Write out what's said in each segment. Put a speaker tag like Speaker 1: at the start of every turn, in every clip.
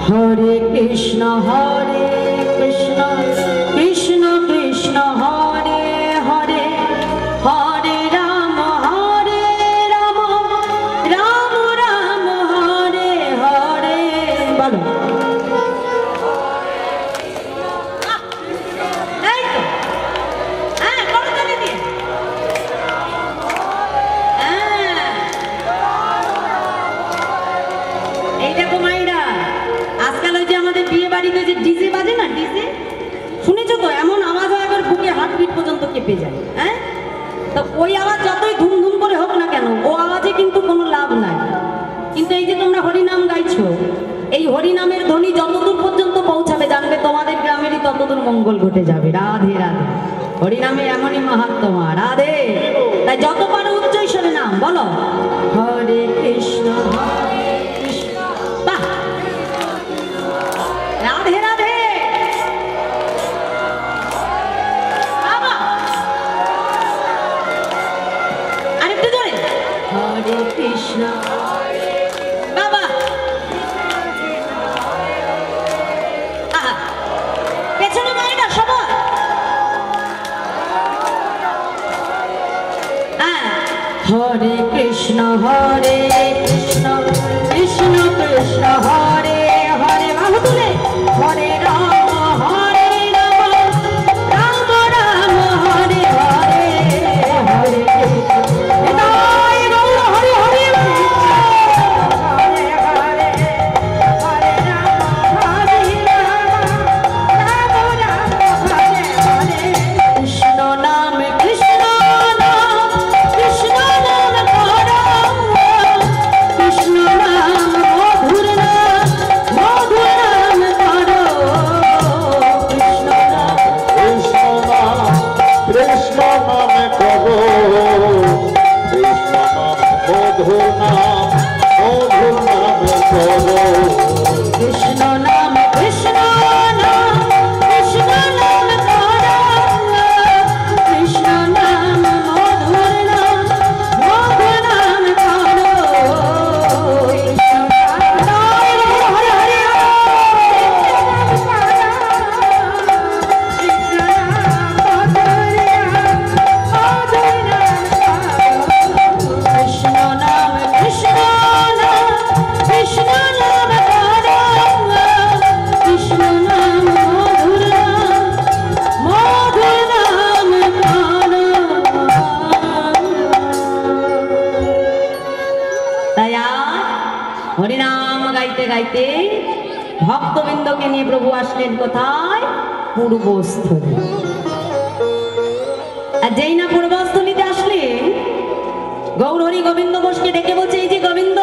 Speaker 1: हरे कृष्ण कृष्ण कृष्ण हरे हरे हरे राम राम राम हरे हरे बोलो ডিজে বাজে না, ডিজে শুনেছো তো? এমন আওয়াজ হয় এবার বুকে হার্টবিট পর্যন্ত কেঁপে যায়। হ্যাঁ, তো ওই আওয়াজ যতই ধুম ধুম করে হোক না কেন, ও আওয়াজে কিন্তু কোনো লাভ নাই। কিন্তু এই যে তোমরা হরিনাম গাইছো, এই হরিনামের ধ্বনি যতদূর পর্যন্ত পৌঁছাবে জানবে তোমাদের গ্রামেরই ততদূর মঙ্গল ঘটে যাবে। রাধে রাধে। হরিনামে এমনই মাহাত্ম্য। রাধে। তাই যত পারো উচ্চৈঃস্বরে নাম বলো, হরে কৃষ্ণ কৃষ্ণ। বাহ, রাধে রাধে। আরেকটু জোরে, হরে কৃষ্ণ। বাবা, পেছনে মায়েরা সবাই। হরে কৃষ্ণ কৃষ্ণ কৃষ্ণ হরে হরে। বাহু তুলে, হরে রাম রাম রাম হরে হরে হরে কৃষ্ণ হরে হরে কৃষ্ণ নাম কৃষ্ণ নাম কৃষ্ণ নাম করো, কৃষ্ণ নাম মধুর নাম মধুর নাম করো, কৃষ্ণ নাম
Speaker 2: কৃষ্ণ নামে করো, কৃষ্ণ নাম মধুর নাম মধুর নামে করো,
Speaker 1: কৃষ্ণ নাম কৃষ্ণ নাম কৃষ্ণ নাম করো, কৃষ্ণ নাম মধুর নাম মধুর নাম করো, কৃষ্ণ নাম হরে হরে কৃষ্ণ নাম কৃষ্ণ নাম কৃষ্ণ নাম করো, কৃষ্ণ নাম মধুর নাম মধুর নাম করো। তাই হরিনাম গাইতে গাইতে ভক্তবৃন্দকে নিয়ে প্রভু আসলেন কোথায়? পূর্বস্থলী। আর যেই না পূর্বস্থলীতে আসলেন, গৌরহরি গোবিন্দ ঘোষকে ডেকে বলছে, এই যে গোবিন্দ,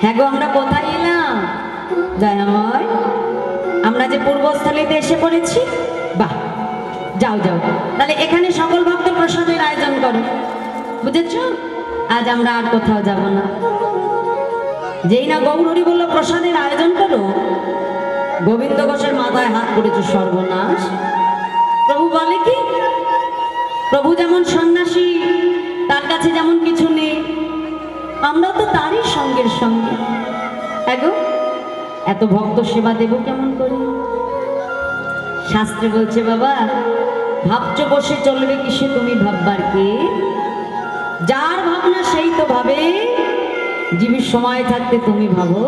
Speaker 1: হ্যাঁ গো আমরা কোথায় এলাম? দয়াময়, আমরা যে পূর্বস্থলীতে এসে পড়েছি। বাহ, যাও যাও, তাহলে এখানে সকল ভক্ত প্রসাদের আয়োজন করো, বুঝেছ? আজ আমরা আর কোথাও যাব না। যেই না গৌরহরি বললো প্রসাদের আয়োজন করো, গোবিন্দ ঘোষের মাথায় হাত পড়েছে, সর্বনাশ। প্রভু বলে কি, প্রভু যেমন সন্ন্যাসী, তার কাছে যেমন কিছু নেই, আমরা তো তারই সঙ্গের সঙ্গে। এগো, এত ভক্ত সেবা দেব কেমন করে? শাস্ত্রে বলছে, বাবা ভাবছো বসে চলবে কিসে তুমি ভাববার কে? যার ভাবনা সেই তো ভাবে, জীবের সময় থাকতে তুমি ভাবো।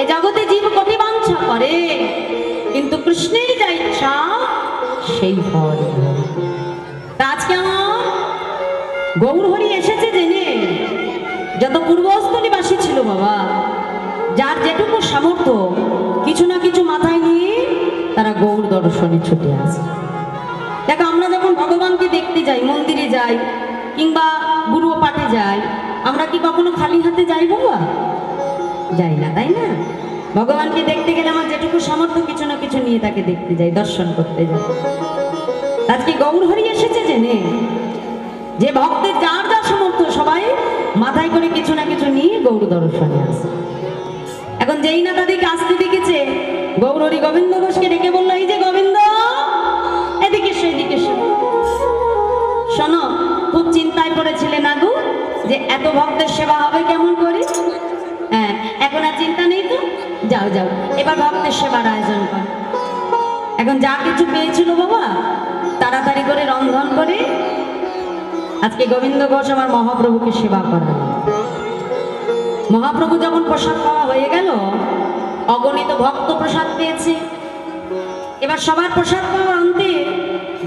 Speaker 1: এ জগতে জীব কোটি বাঞ্ছা করে, কিন্তু কৃষ্ণের যা ইচ্ছা সেই ফল। আজকে আমার গৌরহরি এসেছে জেনে যত পূর্বস্থলীবাসী ছিল বাবা, যার যেটুকু সামর্থ্য কিছু না কিছু মাথায় নিয়ে তারা গৌর দর্শনে ছুটে আসে। দেখো, আমরা যখন ভগবানকে দেখতে যাই, মন্দিরে যাই কিংবা গুরু পাঠে যাই, আমরা কি কখনো খালি হাতে যাই বাবা? যাই না, তাই না? ভগবানকে দেখতে গেলে আমার যেটুকু সামর্থ্য কিছু না কিছু নিয়ে তাকে দেখতে যাই, দর্শন করতে যাই। আজকে গৌরহরি এসেছে জেনে যে ভক্তের যার যা সামর্থ্য সবাই মাথায় করে কিছু না কিছু নিয়ে গৌর দর্শনে আসে। এখন যেই না তাদেরকে আসতে দেখেছে, গৌরহরি গোবিন্দ ঘোষকে ডেকে বললো, এই যে গোবিন্দ, এদিকে এসো, এদিকে এসো। শোনো, খুব চিন্তায় পড়েছিলে না গো, যে এত ভক্তের সেবা হবে কেমন করে? যাও যাও, এবার ভক্তের সেবার আয়োজন কর। এখন যা কিছু পেয়েছিল বাবা তাড়াতাড়ি করে রন্ধন করে আজকে গোবিন্দ ঘোষ আমার মহাপ্রভুকে সেবা করাল। মহাপ্রভু যখন প্রসাদ পাওয়া হয়ে গেল, অগণিত ভক্ত প্রসাদ পেয়েছে। এবার সবার প্রসাদ পাওয়ার অন্তে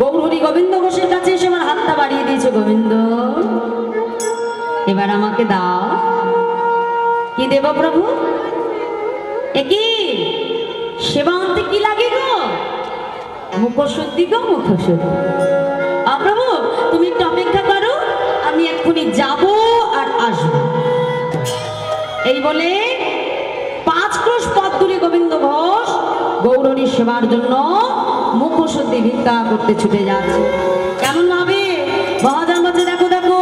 Speaker 1: গৌরহরি গোবিন্দ ঘোষের কাছে এসে আমার হাতটা বাড়িয়ে দিয়েছে, গোবিন্দ এবার আমাকে দাও। কি দেব প্রভু? একই সেবা অন্তে কি লাগে গো? মুখশুদ্ধি গো, মুখশুদ্ধি। প্রভু তুমি একটু অপেক্ষা করো, আমি এক্ষুনি যাব আর আসবো। এই বলে 5 ক্রোশ পথ দূরে গোবিন্দ ঘোষ গৌরহরির সেবার জন্য মুখশুদ্ধি ভিক্ষা করতে ছুটে যাচ্ছে। কেমন ভাবে মহাজন বলছে, দেখো দেখো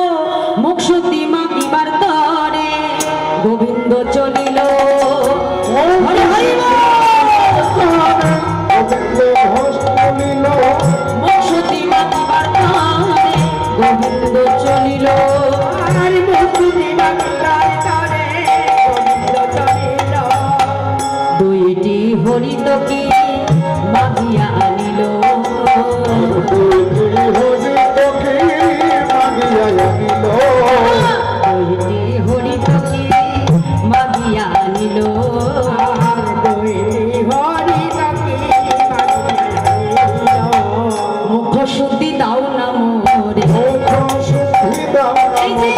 Speaker 1: মুখশুদ্ধি মাগিবার তরে গোবিন্দ চলিল। হরি হরি মুখশুদ্ধি মাগিবার তরে গোবিন্দ চলিল। দুইটি হরিত কি মাগিয়া আনিল, দুইটি হরিত কি মাগিয়া আনিল। মুখশুদ্ধি দাও না মোরে, এই যে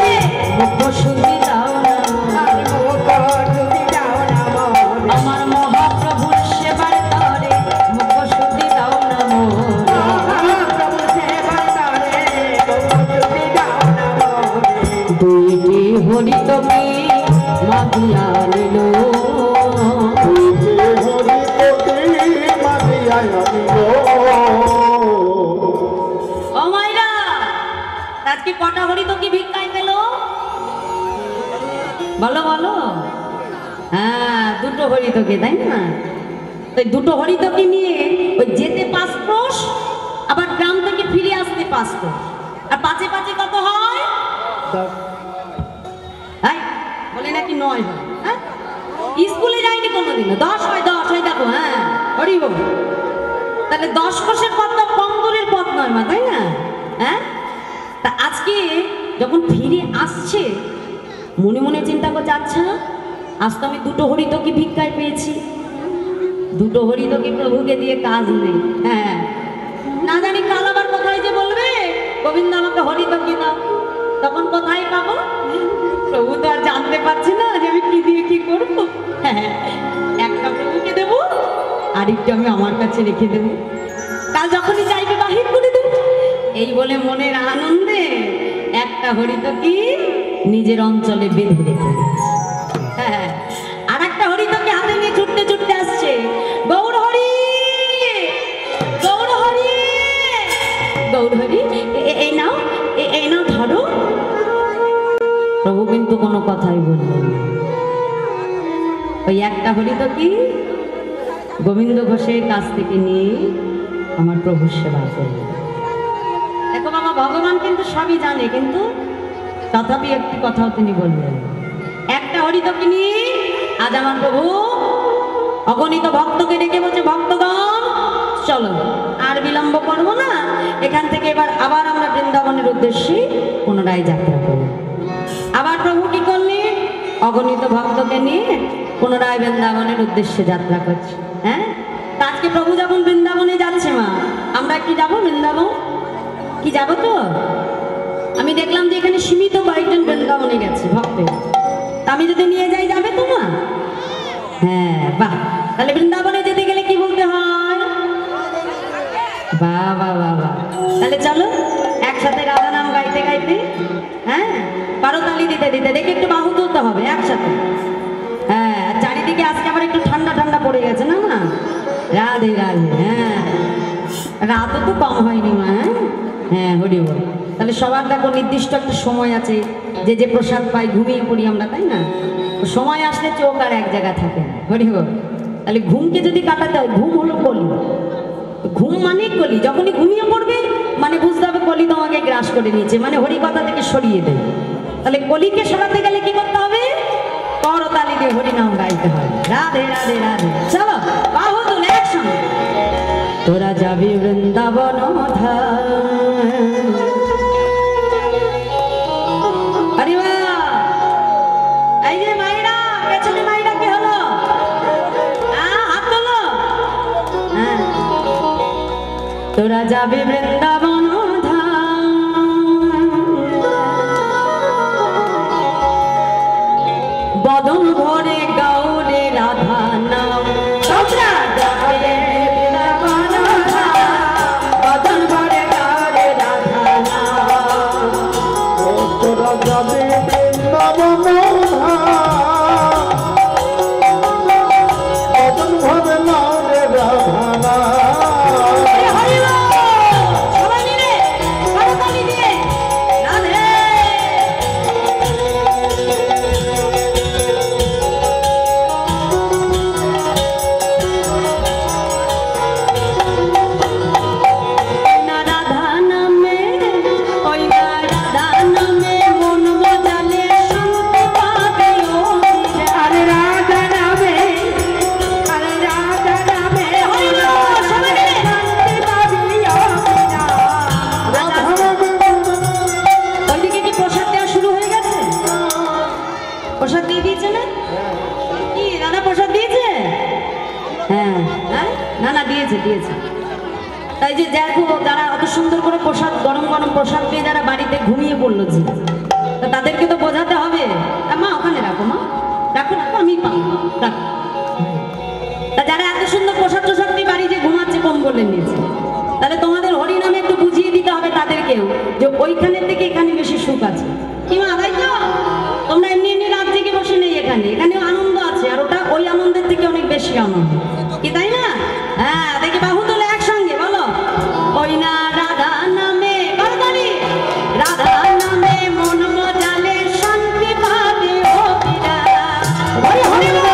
Speaker 1: মুখশুদ্ধি দাও না আমার মহাপ্রভুর সেবার তরে, মুখশুদ্ধি দাও না দুইটি হরিত কি মাগিয়া আনিল। ও মাইরা, আজকে কটা হরিত কি ভিক্ষায় পেল বলো বলো? হ্যাঁ, 2টো হরিতকে, তাই না? তো 2টো হরিতকে নিয়ে ওই যেতে 5 ক্রোশ, আবার গ্রাম থেকে ফিরে আসতে 5 ক্রোশ, আর 5 এ 5 কত হয়? বলে নাকি 9 হয়। হ্যাঁ, স্কুলে যায়নি কোনোদিনও, 10 হয় 10 হয়। দেখো, হ্যাঁ হরি বল। তাহলে 10 ক্রোশের পথটা কম দূরের পথ নয় মা, তাই না? হ্যাঁ, তা আজকে যখন ফিরে আসছে মনে মনে চিন্তা করছে, আচ্ছা আজ তো আমি 2টো হরিতকি ভিক্ষায় পেয়েছি, 2টো হরিতকি প্রভুকে দিয়ে কাজ নেই। হ্যাঁ, না জানি কাল আবার কোথায় যে বলবে গোবিন্দ আমাকে হরিতকি দাও, তখন কোথায় পাবো? প্রভু তো আর জানতে পারছে না যে আমি কি দিয়ে কি করবো। হ্যাঁ, একটা প্রভুকে দেবো, আরেকটা আমি আমার কাছে রেখে দেবো, কাল যখনই চাইবে বাহির করে দেবো। এই বলে মনের আনন্দে একটা হরিতকি নিজের অঞ্চলে বেঁধে রেখে দিয়েছে। হ্যাঁ, আর একটা হরিতকি হাতে নিয়ে ছুটতে ছুটতে আসছে, গৌর হরি গৌর হরি গৌর হরি, এই নাও এই নাও ধরো। প্রভু কিন্তু কোনো কথাই বললেন না। ওই একটা হরিতকি গোবিন্দ ঘোষের কাছ থেকে নিয়ে আমার প্রভুর সেবা করলেন। দেখো বাবা, ভগবান কিন্তু সবই জানে, কিন্তু তথাপি একটি কথাও তিনি বললেন। একটা হরিতকি নিয়ে আজ আমার প্রভু অগণিত ভক্তকে ডেকে বলছে, ভক্তগণ চলো, আর বিলম্ব করবো না, এখান থেকে এবার আবার আমরা বৃন্দাবনের উদ্দেশ্যে পুনরায় যাত্রা করব। আবার প্রভু কি করলেন? অগণিত ভক্তকে নিয়ে পুনরায় বৃন্দাবনের উদ্দেশ্যে যাত্রা করছে। হ্যাঁ, আজকে প্রভু যখন বৃন্দাবনে যাচ্ছে মা, আমরা কি যাব বৃন্দাবন? কি যাব তো? আমি দেখলাম যে এখানে সীমিত কয়েকজন বৃন্দাবনে গেছে ভক্ত, তা আমি যদি নিয়ে যাই যাবে তো মা? হ্যাঁ, বাহ। তাহলে বৃন্দাবনে যেতে গেলে কি বলতে হয়? বাহ বাহ বাহ বাহ। তাহলে চলো একসাথে রাধা নাম গাইতে গাইতে, হ্যাঁ করতালি দিতে দিতে, দেখে একটু বাহু তুলতে হবে একসাথে। হ্যাঁ, চারিদিকে আজকে আবার একটু ঠান্ডা ঠান্ডা পড়ে গেছে না মা? রাধে রাধে। হ্যাঁ, রাতও তো কম হয়নি মা। হ্যাঁ, হরি বল। তাহলে সবার দেখো নির্দিষ্ট একটা সময় আছে, যে যে প্রসাদ পাই ঘুমিয়ে পড়ি আমরা, তাই না? সময় আসলে চোখ আর এক জায়গা থাকে না। হরি বল। তাহলে ঘুমকে যদি কাটাতে হয়, ঘুম হলো কলি। ঘুম মানে কলি, যখনই ঘুমিয়ে পড়বে মানে বুঝতে হবে কলি তোমাকে গ্রাস করে নিয়েছে, মানে হরি কথা থেকে সরিয়ে দেবে। তাহলে কলিকে সরাতে গেলে কি করতে হবে? করতালি দিয়ে আগে হরিনাম গাইতে হবে। রাধে রাধে রাধে। চলো বাহু তুলে একসঙ্গে। তোরা যাবি বৃন্দাবন ধাম। আরে বাহ, এই যে মাইরা, পেছনে মাইরা কি হলো? হাত তোলো। হ্যাঁ, তোরা যাবি বৃন্দাবন বদন ভরে গাউরে রাধা নাম। তোমরা যাবে বৃন্দাবন ধাম, বদন ভরে গাউরে রাধা নাম।
Speaker 2: তোরা যাবে বৃন্দাবন ধাম, বদন ভরে গাউরে রাধা নাম।
Speaker 1: হরি বল, সবাই মিলে করতালি দিয়ে রাধে। প্রসাদ দিয়ে দিয়েছে না? কি দাদা প্রসাদ দিয়েছে? হ্যাঁ হ্যাঁ, না না দিয়েছে দিয়েছে। তাই যে দেখো, যারা অত সুন্দর করে প্রসাদ, গরম গরম প্রসাদ পেয়ে যারা বাড়িতে ঘুমিয়ে পড়লো যে, তাদেরকে তো বোঝাতে হবে। মা ওখানে রাখো, মা রাখো, রাখো, আমি পাবো, রাখো। তা যারা এত সুন্দর প্রসাদ টোসাদ পেয়ে বাড়ি যে ঘুমাচ্ছে কম্বলের নিচে, তাহলে তোমাদের হরিনামে একটু বুঝিয়ে দিতে হবে তাদেরকেও যে ওইখানের থেকে এখানে বেশি সুখ আছে। কি মা, তাই তো? তোমরা এমনি এমনি রাত জেগে বসে নেই, এখানেও আনন্দ আছে, আর ওটা ওই আনন্দের থেকে অনেক বেশি আনন্দ, কি তাই না? হ্যাঁ, দেখি বাহু তোলে একসঙ্গে বলো। ওই না রাধা নামে করতালি, রাধা নামে মন মজালে শান্তি পাবে ও বিরা। হরি হরি বল,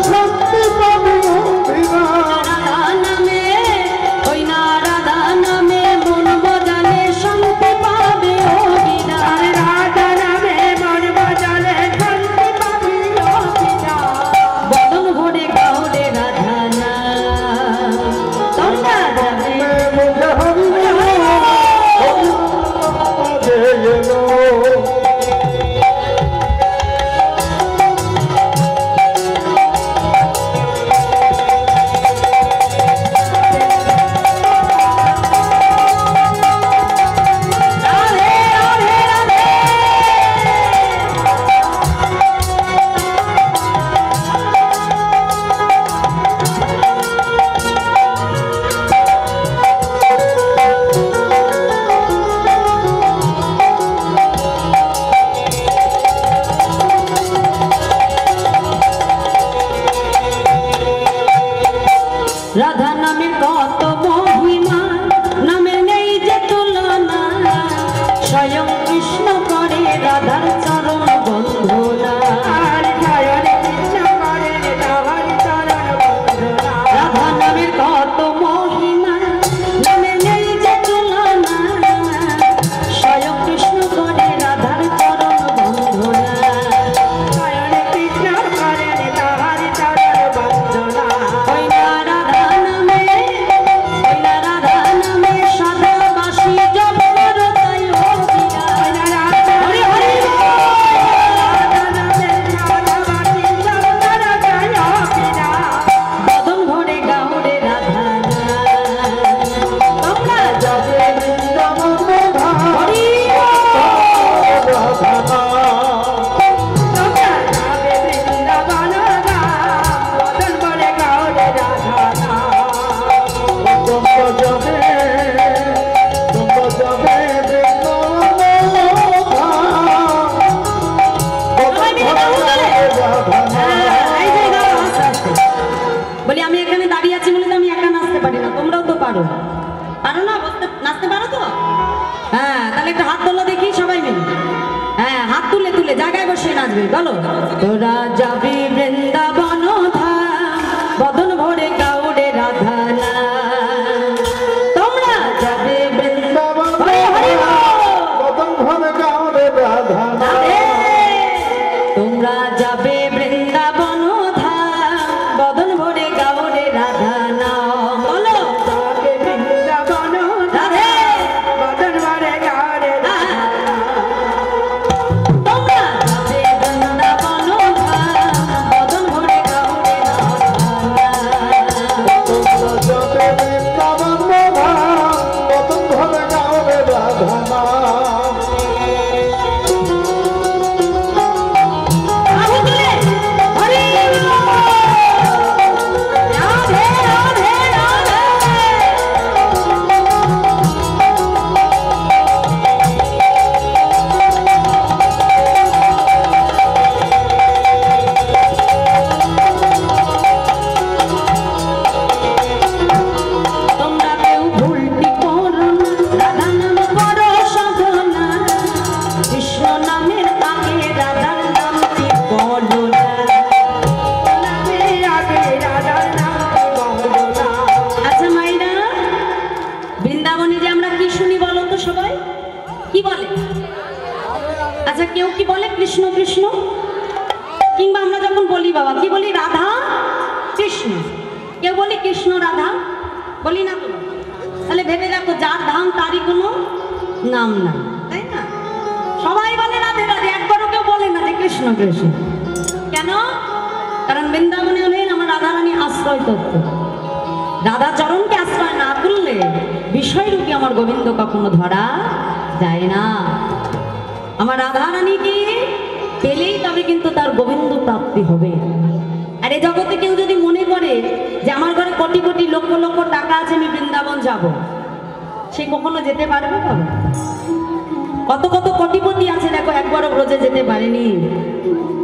Speaker 2: শান্তি পাবে ও বিরা।
Speaker 1: রাধা নামে, ওই না রাধা নামে মন মজালে শান্তি পাবে ও বিরা। রাধা নামে মন মজালে শান্তি পাবে ও বিরা। বদন ভরে গাউরে রাধা নাম। তোমরা যাবে
Speaker 2: মুঝে হরি এলো।
Speaker 1: রাধে রাধে রাধে। রাধা নামে কত মহিমা, নামের নেই যে তুলনা। স্বয়ং কৃষ্ণ করে রাধার চরণ বন্ধনা। রাধা নামের কত মহিমা, নামের নেই যে তুলনা। স্বয়ং কৃষ্ণ করে রাধার চরণ বন্ধনা। ওই না রাধা নামে, ওই না রাধা নামে সদা বাসি জপর তাই ও বিরা। হরি হরি বল, বদন ভরে গাউরে রাধা নাম। তোমরা যাবে
Speaker 2: বৃন্দাবন ধাম,
Speaker 1: হরি বল।
Speaker 2: রাধা নাম।
Speaker 1: তোমরা যাবে বৃন্দাবন ধাম, বদন ভরে গাউরে রাধা নাম।
Speaker 2: তোমরা যাবে বৃন্দাবন ধাম,
Speaker 1: সবাই মিলে বাহু তোলে।
Speaker 2: রাধা
Speaker 1: হ্যাঁ,
Speaker 2: নাম।
Speaker 1: এই যে দাও, আস্তে আস্তে। বলি আমি এখানে দাঁড়িয়ে আছি বলে তো আমি একা নাচতে পারি না, তোমরাও তো পারো। পারো না? নাচতে পারো তো? হ্যাঁ, তাহলে একটা হাত তোলো দেখি সবাই মিলে। হ্যাঁ, হাত তুলে তুলে জায়গায় বসে নাচবে, বলো। তোরা যাবি বৃন্দাবন ধাম, বদন ভরে গাউরে রাধা নাম। তোমরা যাবে বৃন্দাবন, হরি হরি বল।
Speaker 2: বদন ভরে গাউরে রাধা নাম।
Speaker 1: তোমরা যাবে কিংবা আমরা যখন বলি বাবা কি বলি রাধা কৃষ্ণ, কেউ বলি কৃষ্ণ রাধা, বলি না তো? তাহলে ভেবে দেখো যার ধাম তারই কোনো নাম নাই, তাই না? সবাই বলে রাধে রাধে, একবারও কেউ বলে না যে কৃষ্ণ কৃষ্ণ। কেন? কারণ বৃন্দাবনে হলেন আমার রাধারানী আশ্রয় তত্ত্ব। রাধা চরণকে আশ্রয় না করলে বিষয়রূপী আমার গোবিন্দ কখনো ধরা যায় না। আমার রাধারানীকে পেলেই তবে কিন্তু তার গোবিন্দ প্রাপ্তি হবে। আর এই জগতে কেউ যদি মনে করে যে আমার ঘরে কোটি কোটি লক্ষ লক্ষ টাকা আছে আমি বৃন্দাবন যাব, সে কখনো যেতে পারবে? বাবা কত কত কোটিপতি আছে দেখো, একবারও ব্রজে যেতে পারেনি।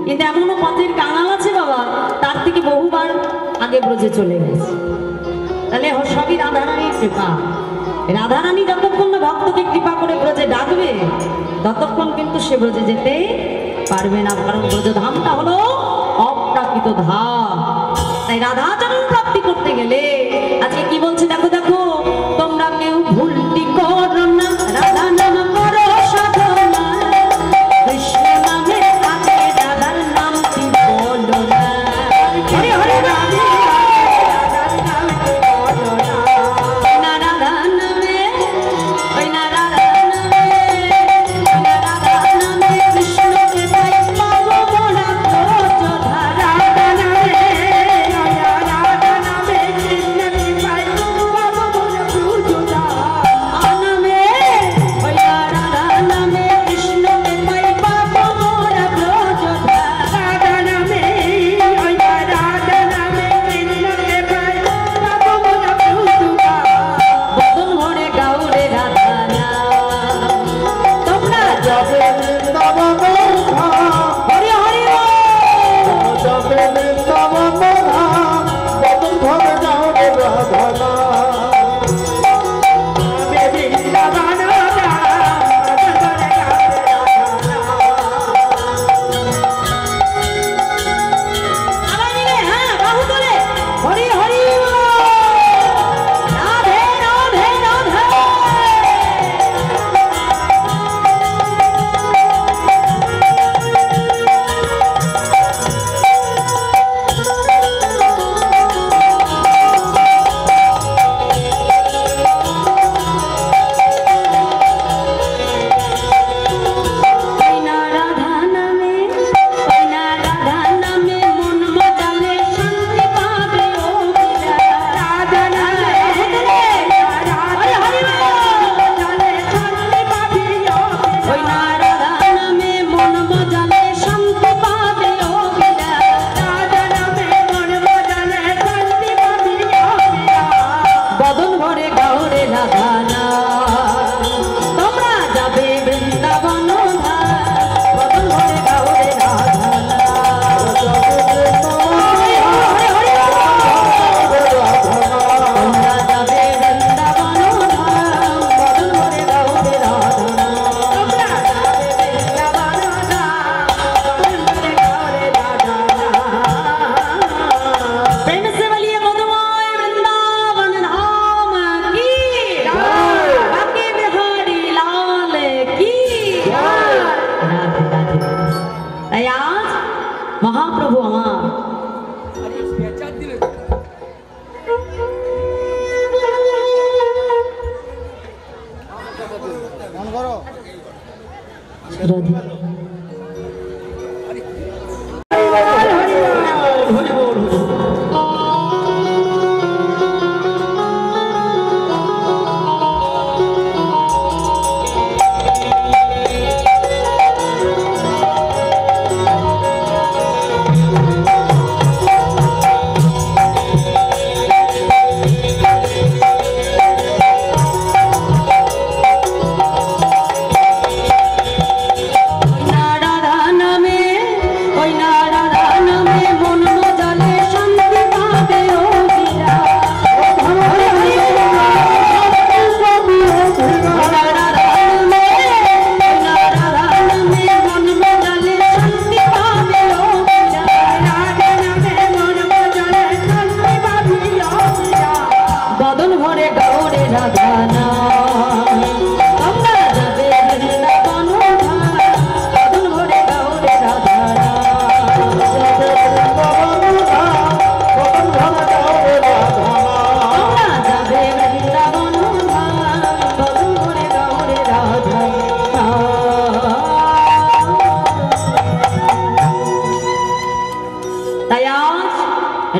Speaker 1: কিন্তু এমনও পথের কাঙাল আছে বাবা, তার থেকে বহুবার আগে ব্রজে চলে গেছে। তাহলে সবই রাধারানীর কৃপা। রাধারানী যতক্ষণ না ভক্তকে কৃপা করে ব্রজে ডাকবে ততক্ষণ কিন্তু সে ব্রজে যেতে পারবে না, কারণ ব্রজধামটা হলো অপ্রাকৃত ধাম। তাই রাধাচরণ প্রাপ্তি করতে গেলে আজকে কি বলছে দেখো দেখো, তোমরা কেউ ভুলটি করো না, রাধা নাম করো সাধনা, কৃষ্ণ নামে আগে রাধার নামটি বলো না। হরে হরে রাধে মহাপ্রভু আমার রাধা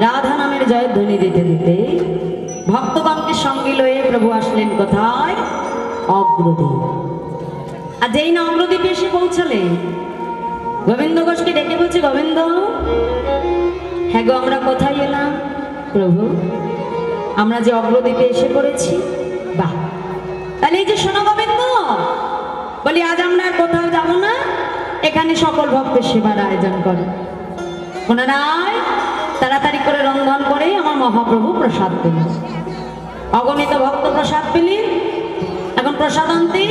Speaker 1: রাধা নামের জয়ধ্বনি দিতে দিতে ভক্তগণকে সঙ্গে লয়ে প্রভু আসলেন কোথায়? অগ্রদ্বীপ। আর যেই না অগ্রদ্বীপে এসে পৌঁছালেন, গোবিন্দ ঘোষকে ডেকে বলছে, গোবিন্দ, হ্যাঁ গো, আমরা কোথায় এলাম? প্রভু, আমরা যে অগ্রদ্বীপে এসে পড়েছি। বাহ, তাহলে এই যে শোনো গোবিন্দ, বলি আজ আমরা আর কোথাও যাব না, এখানে সকল ভক্তের সেবার আয়োজন করো। পুনরায় তাড়াতাড়ি করে রন্ধন করে আমার মহাপ্রভু প্রসাদ পেলেন। অগণিত ভক্ত প্রসাদ পেলেন। এখন প্রসাদ আনতে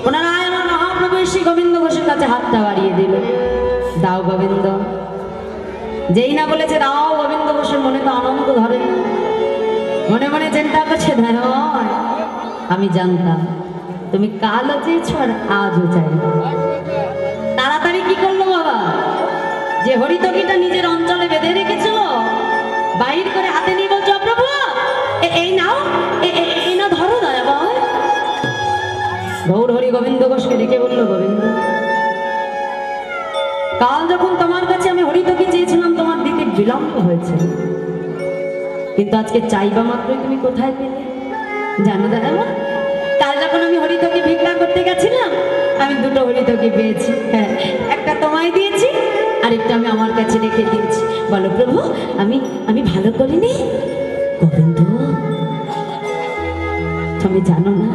Speaker 1: পুনরায় আমার মহাপ্রভু এসে গোবিন্দ ঘোষের কাছে হাতটা বাড়িয়ে দিল, দাও গোবিন্দ। যেই না বলেছে দাও, গোবিন্দ ঘোষের মনে তো আনন্দ ধরে না, মনে মনে চিন্তা করছে, ধরয় আমি জানতাম তুমি কালও চেয়েছ আর আজও চাই। তাড়াতাড়ি কি করলো বাবা, যে হরিতকিটা নিজের অঞ্চলে বেঁধে রেখেছিল বাইর করে হাতে নিয়ে বলছো, প্রভু এই নাও, এই না ধরো দয়াবর। গৌর হরি গোবিন্দ ঘোষকে ডেকে বললো, গোবিন্দ, কাল যখন তোমার কাছে আমি হরিতকি চেয়েছিলাম তোমার দিতে বিলম্ব হয়েছে, কিন্তু আজকে চাইবা মাত্রই তুমি কোথায় পেলে জানো দাদাবর? কাল যখন আমি হরিতকি ভিক্ষা করতে গেছিলাম, আমি দুটো হরিতকি পেয়েছি। হ্যাঁ, একটা তোমায় দিয়েছি, আরেকটা আমি আমার কাছে রেখে দিয়েছি। বলো প্রভু, আমি ভালো করিনি? গোবিন্দ, তুমি জানো না,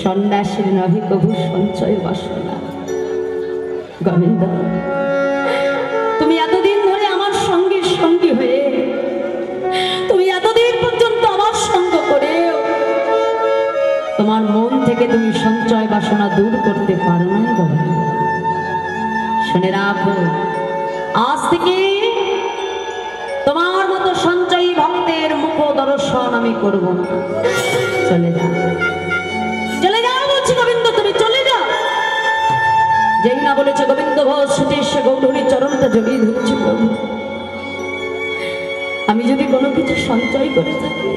Speaker 1: সন্ন্যাসীর নহে প্রভু সঞ্চয় বাসনা। গোবিন্দ, তুমি এতদিন ধরে আমার সঙ্গে সঙ্গী হয়ে, তুমি এতদিন পর্যন্ত আমার সঙ্গ করে তোমার মন থেকে তুমি সঞ্চয় বাসনা দূর করতে পারো না। গোবিন্দ, শুনে রাখো, আজ থেকে তোমার মতো সঞ্চয়ী ভক্তের মুখ দর্শন আমি করব না। চলে যাও, চলে যাও বলছি গোবিন্দ, তুমি চলে যাও। যেই না বলেছে গোবিন্দ ঘোষ ছুটে এসে গৌরহরির চরণটা জড়িয়ে ধরেছে, প্রভু, আমি যদি কোনো কিছু সঞ্চয় করে থাকি,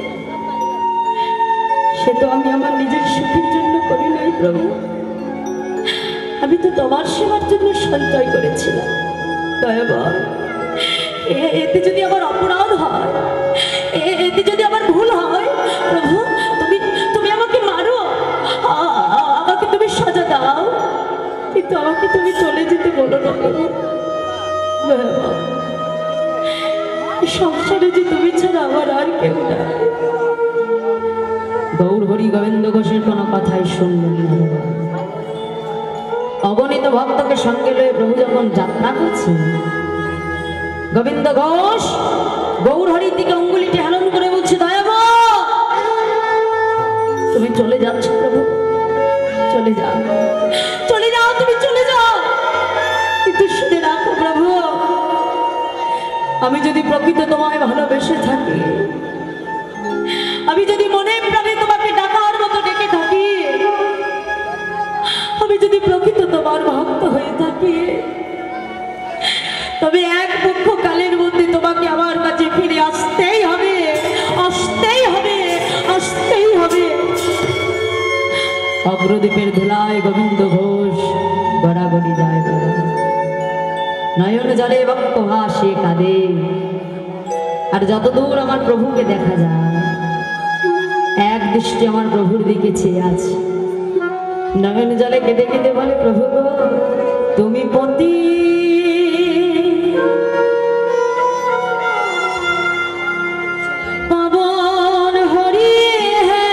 Speaker 1: সে তো আমি আমার নিজের সুখের জন্য করি নাই প্রভু, আমি তো তোমার সেবার জন্য সঞ্চয় করেছিলাম। দয়াবর, এতে যদি আমার অপরাধ হয়, এতে যদি আমার ভুল হয়, প্রভু তুমি আমাকে মারো, আমাকে তুমি সাজা দাও, কিন্তু আমাকে তুমি চলে যেতে বলো না প্রভু। দয়াবর, সংসারে যে তুমি ছাড়া আমার আর কেউ নাই। গৌর হরি গোবিন্দ ঘোষের কোনো কথাই শুনলেন না। অগণিত ভক্তকে সঙ্গে লয়ে প্রভু যখন যাত্রা করছেন, গোবিন্দ ঘোষ গৌর হরির দিকে অঙ্গুলিটি হেলন করে বলছে, দয়াবর, তুমি চলে যাচ্ছ প্রভু, চলে যাও, চলে যাও, তুমি চলে যাও, কিন্তু শুনে রাখো প্রভু, আমি যদি প্রকৃত তোমায় ভালোবেসে থাকি, আমি যদি মনে প্রাণে তোমাকে ডাকার মতো ডেকে থাকি, আমি যদি প্রকৃত তোমার ভক্ত হয়ে থাকি, তবে এক দুঃখ কালের মধ্যে তোমাকে আমার কাছে ফিরে আসতেই হবে, আসতেই হবে, আসতেই হবে। অগ্রদ্বীপের ধুলায় গোবিন্দ ঘোষ গড়াগড়ি যায়, নয়ন জলে বক্ষ ভাসে কাঁদে। আর যতদূর আমার প্রভুকে দেখা যায়, এক দৃষ্টি আমার প্রভুর দিকে চেয়ে আছে, নয়ন জলে কেঁদে কেঁদে বলে, প্রভু গো, তুমি পতি পবন হরি হে,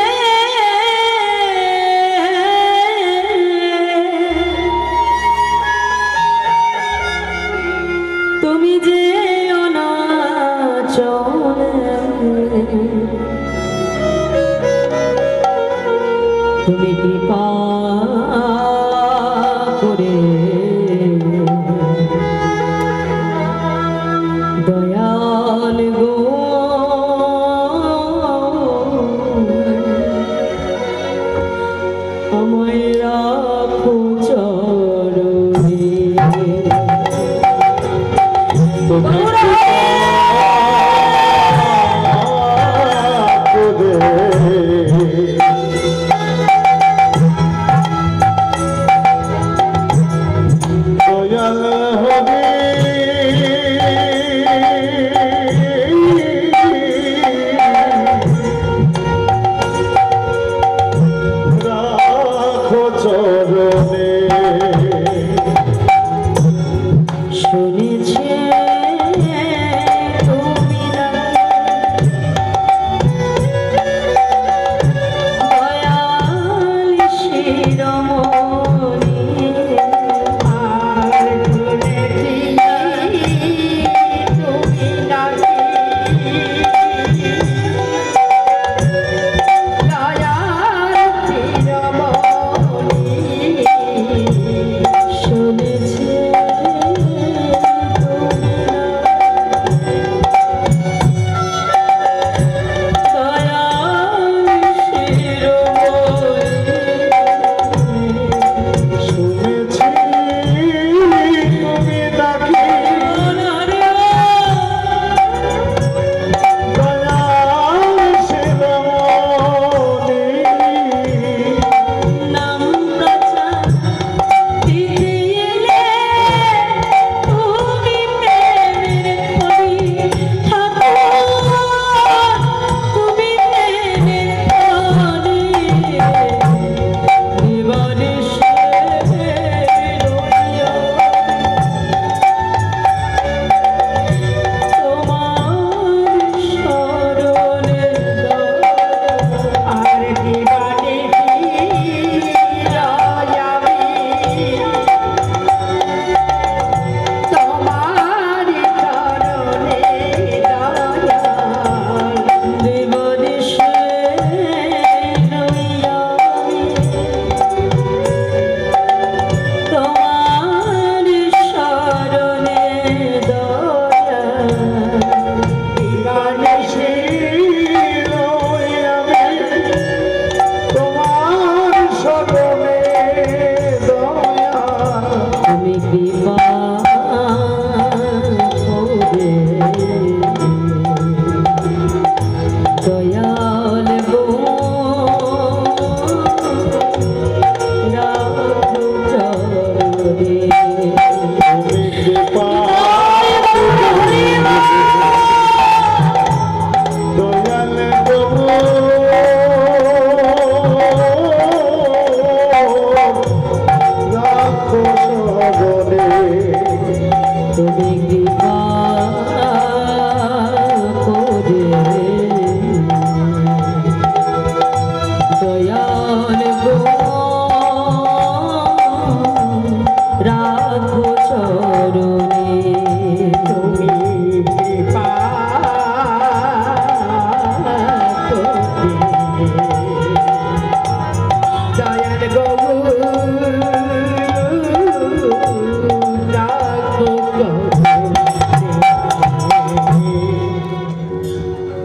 Speaker 1: তুমি যে অনাচলে, তুমি কৃপা করে দয়াল গো আমায় রাখো চরণে।
Speaker 2: দয়াল হরি
Speaker 1: শুনেছে তুমি দয়াল শিরোমণি
Speaker 2: আর শুনেছি তুমি নাকি দয়াল শিরোমণি
Speaker 1: শুনেছে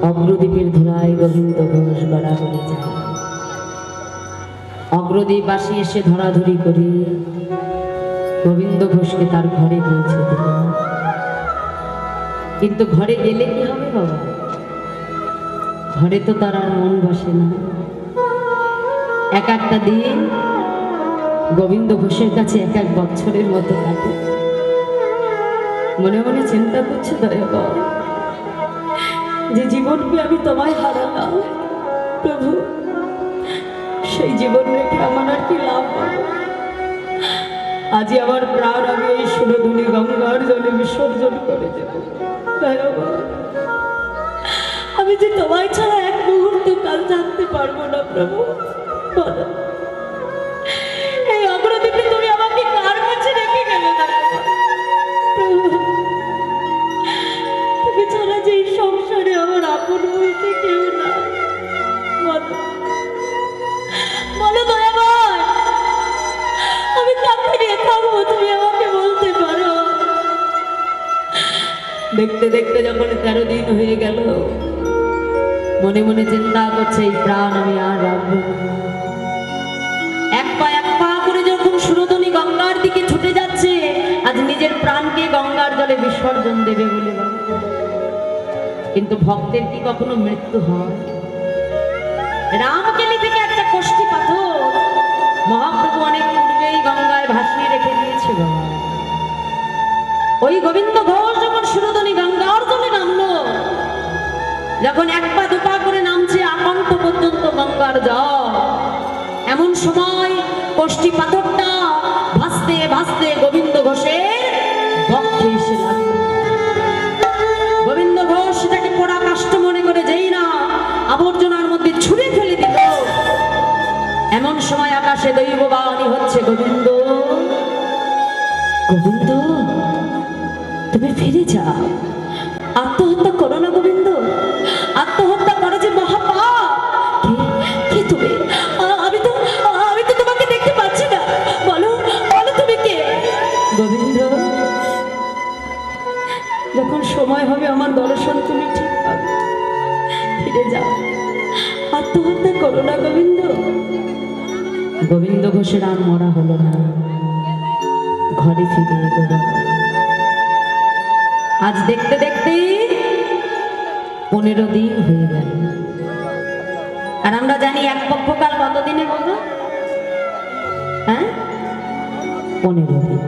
Speaker 1: অগ্রদ্বীপের ধুলায় গোবিন্দ ঘোষ গড়াগড়ি যায়। অগ্রদ্বীপবাসী এসে ধরাধরি করে গোবিন্দ ঘোষকে তার ঘরে পৌঁছে দিল। কিন্তু ঘরে গেলে কি হবে বাবা? ঘরে তো তার আর মন বসে না। এক একটা দিন গোবিন্দ ঘোষের কাছে এক এক বছরের মতো কাটে। মনে মনে চিন্তা করছে দয়াবর, যে জীবনকে আমি তোমায় হারালাম প্রভু, সেই জীবন রেখে আমার আর কি লাভ হবে? আজই আমার প্রাণ আমি এই সুরধুনি গঙ্গার জলে বিসর্জন করে দেব। দয়াবর, আমি যে তোমায় ছাড়া এক মুহূর্ত কাল জানতে পারবো না প্রভু। বলো, এই অগ্রদ্বীপে তুমি আমাকে কার কাছে রেখে গেলে দয়াবর? প্রভু, তুমি ছাড়া যে এই সংসারে আমার আপন বলতে কেউ না। বলো বলো দয়াবর, আমি কাকে নিয়ে থাকবো? তুমি আমাকে বলতে পারো? দেখতে দেখতে যখন 13 দিন হয়ে গেল, মনে মনে চিন্তা করছে এই প্রাণ আমি আর রাখবো না। এক পা করে যখন সুরধুনি গঙ্গার দিকে ছুটে যাচ্ছে, আজ নিজের প্রাণকে গঙ্গার জলে বিসর্জন দেবে বলে ভাবছে। কিন্তু ভক্তের কি কখনো মৃত্যু হয়? রামকেলি থেকে একটা কোষ্ঠী পাথর মহাপ্রভু অনেক পূর্বেই গঙ্গায় ভাসিয়ে রেখে দিয়েছিল। ওই গোবিন্দ ঘোষ যখন সুরধুনি গঙ্গার জলে নামলো, যখন এক পা দুপা করে নামছে আকণ্ঠ পর্যন্ত গঙ্গার জল, এমন সময় কোষ্ঠী পাথরটা ভাসতে ভাসতে গোবিন্দ ঘোষের বক্ষ উঠে এসে লাগলো। গোবিন্দ ঘোষ সেটাকে পোড়া কাষ্ট মনে করে যেই না আবর্জনার মধ্যে ছুঁড়ে ফেলে দিল, এমন সময় আকাশে দৈববাণী হচ্ছে, গোবিন্দ গোবিন্দ তুমি ফিরে যাও, আত্মহত্যা করো না গোবিন্দ, আত্মহত্যা করো যে মহাপাপ। কে তুমি? আমি তো তোমাকে দেখতে পাচ্ছি না, বলো বলো তুমি কে? গোবিন্দ যখন সময় হবে আমার দর্শন তুমি ঠিক পাবে, ফিরে যাও, আত্মহত্যা করো না গোবিন্দ। গোবিন্দ ঘোষের আর মরা হলো না, ঘরে ফিরে এলো। আজ দেখতে দেখতে 15 দিন হয়ে গেল। আর আমরা জানি এক পক্ষকাল কতদিনে বলবো? হ্যাঁ, 15 দিন।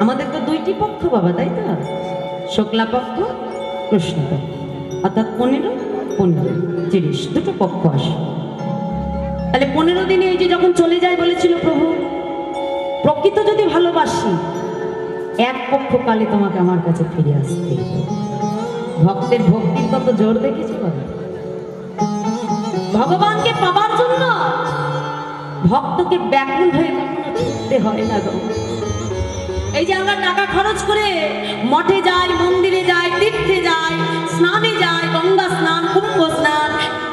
Speaker 1: আমাদের তো 2টি পক্ষ বাবা, তাই তো? শুক্লা পক্ষ, কৃষ্ণ পক্ষ, অর্থাৎ 15, 15, 30, 2টো পক্ষ আসে। তাহলে 15 দিনে এই যে যখন চলে যায় বলেছিল প্রভু, প্রকৃত যদি ভালোবাসি এক পক্ষকালে তোমাকে আমার কাছে ফিরে আসতে। ভক্তের ভক্তির কত জোর দেখেছি বাবা। ভগবানকে পাবার জন্য ভক্তকে ব্যাকুল হয়ে কখনো ছুটতে হয় না গো। এই যে আমরা টাকা খরচ করে মঠে যাই, মন্দিরে যাই, তীর্থে যাই, স্নানে যাই, গঙ্গা স্নান, কুম্ভ স্নান,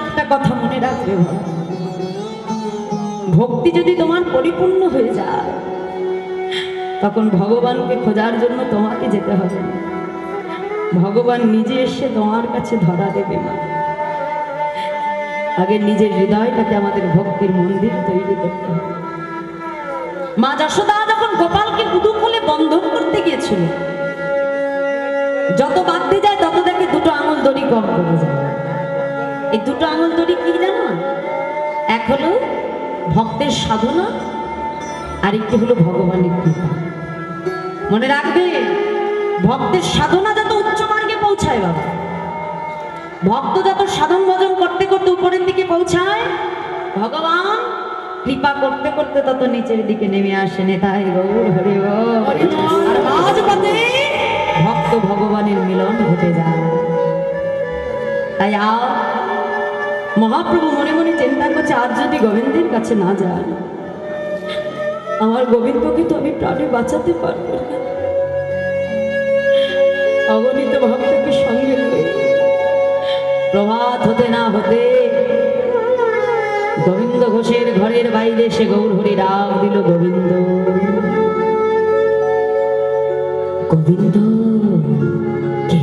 Speaker 1: একটা কথা মনে রাখবে, ভক্তি যদি তোমার পরিপূর্ণ হয়ে যায় তখন ভগবানকে খোঁজার জন্য তোমাকে যেতে হবে না, ভগবান নিজে এসে তোমার কাছে ধরা দেবে না। আগে নিজের হৃদয়টাকে আমাদের ভক্তির মন্দির তৈরি করতে হবে। মা যশোদা যখন গোপালকে উদুকলে বন্ধন করতে গিয়েছিল, যত বাঁধতে যায় তত দেখে 2টো আঙুল দড়ি কম করে যায়। এই 2টো আঙুল দড়ি কি জানো? এক হলো ভক্তের সাধনা, আর একটি হলো ভগবানের কৃপা। মনে রাখবে, ভক্তের সাধনা যত উচ্চ মার্গে পৌঁছায় বাবা, ভক্ত যত সাধন ভজন করতে করতে উপরের দিকে পৌঁছায়, ভগবান কৃপা করতে করতে তত নিচের দিকে নেমে আসে। নেতাই গৌর হরি বল। আর মাঝপথে ভক্ত ভগবানের মিলন ঘটে যায়। তাই আর মহাপ্রভু মনে মনে চিন্তা করছে, আজ যদি গোবিন্দের কাছে না যায়, আমার গোবিন্দকে তো আমি প্রাণে বাঁচাতে পারবো না। অগণিত ভক্তকে সঙ্গে নিয়ে প্রভাত হতে না হতে গোবিন্দ ঘোষের ঘরের বাইরে সে গৌর হরি ডাক দিল, গোবিন্দ গোবিন্দ। কে?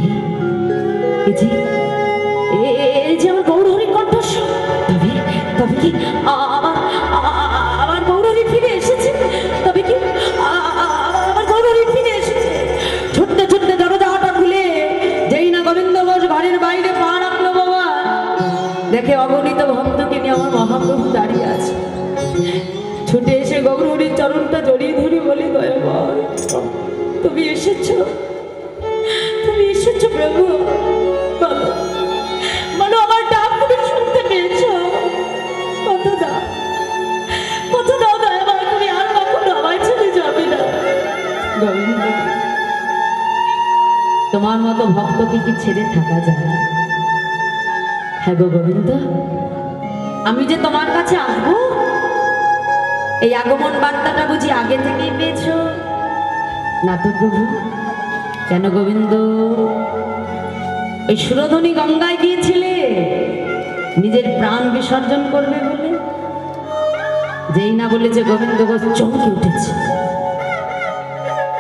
Speaker 1: এই যে আমার গৌর হরি কণ্ঠস্বর। তবে কি আমার গৌর হরি ফিরে এসেছে? তবে কি আমার গৌর হরি ফিরে এসেছে? ছুটতে ছুটতে দরজাটা খুলে যেই না গোবিন্দ ঘোষ ঘরের বাইরে পা রাখলো বাবা, দেখে অগণিত ভক্তকে নিয়ে আমার মহাপ্রভু দাঁড়িয়ে আছে। ছুটে এসে গৌর হরির চরণটা জড়িয়ে ধরে বলে, দয়াময় তুমি এসেছো, তুমি এসেছো প্রভু, বলো আমার ডাক তুমি শুনতে পেয়েছো? কত দাও দয়াময়, তুমি আর কখনো আমায় ছেড়ে যাবে না। গোবিন্দ, তোমার মতো ভক্তকে কি ছেড়ে থাকা যায়? হ্যাঁ গো গোবিন্দ, আমি যে তোমার কাছে আসবো, এই আগমন বার্তাটা বুঝি আগে থেকেই পেয়েছো? না তো প্রভু। কেন গোবিন্দ? এই সুরধনী গঙ্গায় গিয়েছিলে নিজের প্রাণ বিসর্জন করবে বলে, যেই না বলেছে গোবিন্দ ঘোষ চমকে উঠেছে।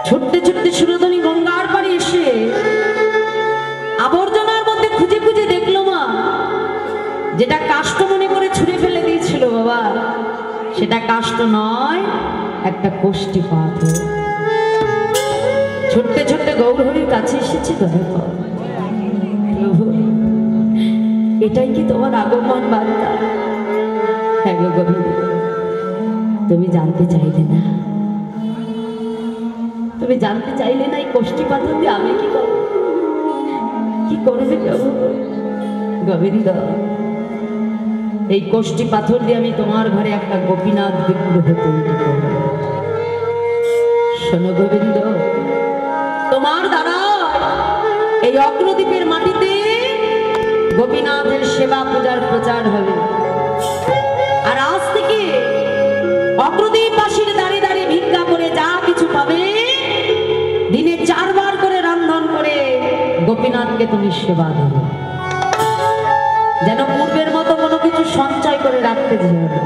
Speaker 1: ছুটতে ছুটতে সুরধনী গঙ্গার পাড়ে এসে আবর্জনার মধ্যে খুঁজে খুঁজে দেখলো মা, যেটা কাষ্ঠ মনে করে ছুঁড়ে ফেলে দিয়েছিল বাবা, সেটা কাষ্ঠ নয়, একটা কোষ্ঠী পাথর। ছুটতে ছুটতে গৌর হরির কাছে এসেছে, প্রভু এটাই কি তোমার আগমন বার্তা? হ্যাঁ গো গোবিন্দ, তুমি জানতে চাইলে না, তুমি জানতে চাইলে না এই কোষ্ঠী পাথর দিয়ে আমি কি করব? কি করবে প্রভু? গোবিন্দ, এই কোষ্ঠী পাথর দিয়ে আমি তোমার ঘরে একটা গোপীনাথ বিগ্রহ তৈরি করব। শোনো গোবিন্দ, তোমার তোমার দ্বারা এই অগ্রদ্বীপের মাটিতে গোপীনাথের সেবা পূজার প্রচার হবে। আর আজ থেকে অগ্রদ্বীপবাসীর দাঁড়িয়ে দাঁড়িয়ে ভিক্ষা করে যা কিছু পাবে দিনে 4 বার করে রান্ধন করে গোপীনাথকে তুমি সেবা দেবে। যেন পূর্বের মতো কোনো কিছু সঞ্চয় করে রাখতে যেও না।